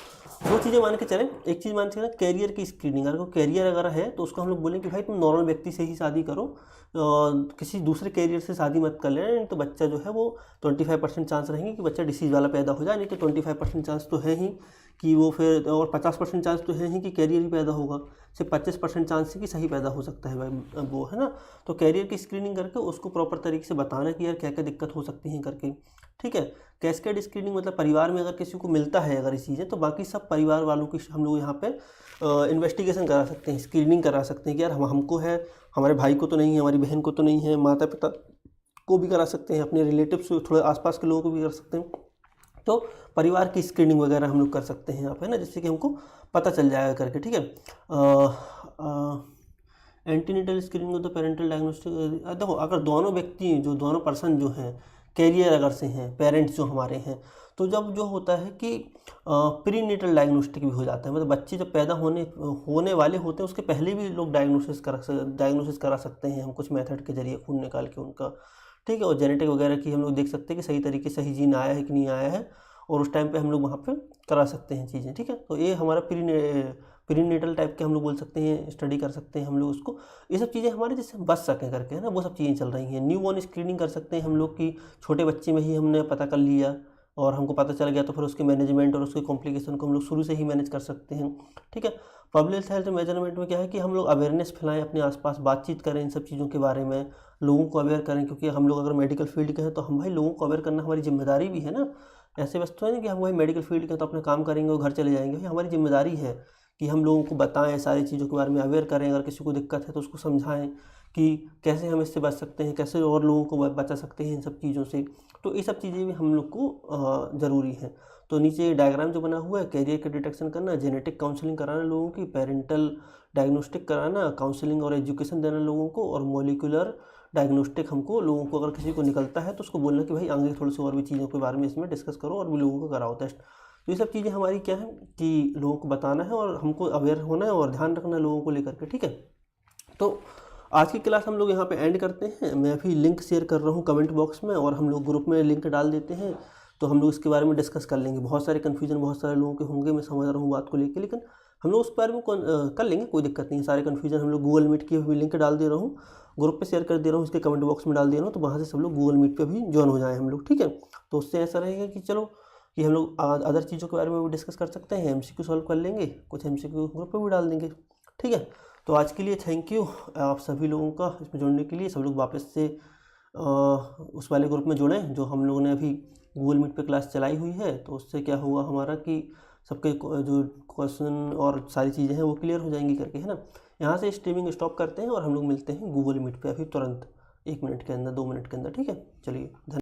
2 चीज़ें मान के चलें। एक चीज़ मान के चलें, कैरियर की स्क्रीनिंग। अगर कैरियर अगर है तो उसको हम लोग बोलें कि भाई तुम नॉर्मल व्यक्ति से ही शादी करो, किसी दूसरे कैरियर से शादी मत कर लेना, नहीं तो बच्चा जो है वो 25% चांस रहेंगे कि बच्चा डिसीज़ वाला पैदा हो जाए, नहीं तो 25% चांस तो है ही कि वो फिर, और 50% चांस तो है ही कि कैरियर ही पैदा होगा, सिर्फ 25% चांस है कि सही पैदा हो सकता है भाई वो, है ना। तो कैरियर की स्क्रीनिंग करके उसको प्रॉपर तरीके से बताना कि यार क्या क्या दिक्कत हो सकती हैं करके। ठीक है, कैस्केड स्क्रीनिंग मतलब परिवार में अगर किसी को मिलता है अगर इस चीज़ें, तो बाकी सब परिवार वालों की हम लोग यहाँ पे इन्वेस्टिगेशन करा सकते हैं, स्क्रीनिंग करा सकते हैं कि यार हमको है, हमारे भाई को तो नहीं है, हमारी बहन को तो नहीं है, माता पिता को भी करा सकते हैं, अपने रिलेटिव्स थोड़े आसपास के लोगों को भी कर सकते हैं। तो परिवार की स्क्रीनिंग वगैरह हम लोग कर सकते हैं यहाँ पे, ना, जिससे कि हमको पता चल जाएगा करके। ठीक है, एंटीनेटल स्क्रीनिंग तो पेरेंटल डायग्नोस्टिक, देखो अगर दोनों व्यक्ति जो दोनों पर्सन जो हैं कैरियर अगर से हैं, पेरेंट्स जो हमारे हैं, तो जब जो होता है कि प्री नेटल डायग्नोस्टिक भी हो जाता है, मतलब बच्चे जब पैदा होने वाले होते हैं उसके पहले भी लोग डायग्नोसिस करा सकते हैं हम कुछ मेथड के जरिए खून निकाल के उनका, ठीक है। और जेनेटिक वगैरह की हम लोग देख सकते हैं कि सही तरीके से सही जीन आया है कि नहीं आया है, और उस टाइम पे हम लोग वहाँ पे करा सकते हैं चीज़ें, ठीक है। तो ये हमारा प्री नेटल टाइप के हम लोग बोल सकते हैं, स्टडी कर सकते हैं हम लोग उसको। ये सब चीज़ें हमारे जिससे हम बच सकें करके, है ना, वो सब चीज़ें चल रही हैं। न्यू बॉर्न स्क्रीनिंग कर सकते हैं हम लोग की, छोटे बच्चे में ही हमने पता कर लिया और हमको पता चल गया, तो फिर उसके मैनेजमेंट और उसके कॉम्प्लिकेशन को हम लोग शुरू से ही मैनेज कर सकते हैं, ठीक है। पब्लिक हेल्थ मेजरमेंट में क्या है कि हम लोग अवेयरनेस फैलाएं, अपने आसपास बातचीत करें इन सब चीज़ों के बारे में, लोगों को अवेयर करें, क्योंकि हम लोग अगर मेडिकल फील्ड के हैं तो हम भाई लोगों को अवेयर करना हमारी जिम्मेदारी भी है ना। ऐसे बस तो है ना कि हम भाई मेडिकल फील्ड के तो अपना काम करेंगे और घर चले जाएंगे, भाई हमारी जिम्मेदारी है कि हम लोगों को बताएं, सारी चीज़ों के बारे में अवेयर करें, अगर किसी को दिक्कत है तो उसको समझाएं कि कैसे हम इससे बच सकते हैं, कैसे और लोगों को बचा सकते हैं इन सब चीज़ों से। तो ये सब चीज़ें भी हम लोग को ज़रूरी हैं। तो नीचे डायग्राम जो बना हुआ है, कैरियर का डिटेक्शन करना, जेनेटिक काउंसलिंग कराना लोगों की, पेरेंटल डायग्नोस्टिक कराना, काउंसलिंग और एजुकेशन देना लोगों को, और मोलिकुलर डायग्नोस्टिक हमको लोगों को अगर किसी को निकलता है तो उसको बोलना कि भाई आगे थोड़ी सी और भी चीज़ों के बारे में इसमें डिस्कस करो और भी लोगों को कराओ टेस्ट। तो ये सब चीज़ें हमारी क्या है कि लोगों को बताना है और हमको अवेयर होना है और ध्यान रखना है लोगों को लेकर के, ठीक है। तो आज की क्लास हम लोग यहाँ पे एंड करते हैं। मैं अभी लिंक शेयर कर रहा हूँ कमेंट बॉक्स में, और हम लोग ग्रुप में लिंक डाल देते हैं, तो हम लोग इसके बारे में डिस्कस कर लेंगे। बहुत सारे कन्फ्यूजन बहुत सारे लोगों के होंगे, मैं समझ रहा हूँ बात को लेकर, लेकिन हम लोग उस बारे में कर लेंगे, कोई दिक्कत नहीं। सारे कन्फ्यूजन हम लोग गूगल मीट की भी लिंक डाल दे रहा हूँ, ग्रुप पे शेयर कर दे रहा हूँ, इसके कमेंट बॉक्स में डाल दे रहा हूँ, तो वहाँ से सब लोग गूगल मीट पे भी ज्वाइन हो जाएँ हम लोग, ठीक है। तो उससे ऐसा रहेगा कि चलो कि हम लोग अदर चीज़ों के बारे में भी डिस्कस कर सकते हैं, एमसीक्यू सॉल्व कर लेंगे, कुछ एमसीक्यू ग्रुप पे भी डाल देंगे, ठीक है। तो आज के लिए थैंक यू आप सभी लोगों का इसमें जुड़ने के लिए। सब लोग वापस से उस वाले ग्रुप में जुड़ें जो हम लोगों ने अभी गूगल मीट पे क्लास चलाई हुई है, तो उससे क्या हुआ हमारा कि सबके जो क्वेश्चन और सारी चीज़ें हैं वो क्लियर हो जाएंगी करके, है ना। यहाँ से स्ट्रीमिंग स्टॉप करते हैं और हम लोग मिलते हैं गूगल मीट पे अभी तुरंत 1 मिनट के अंदर 2 मिनट के अंदर, ठीक है। चलिए धन्यवाद।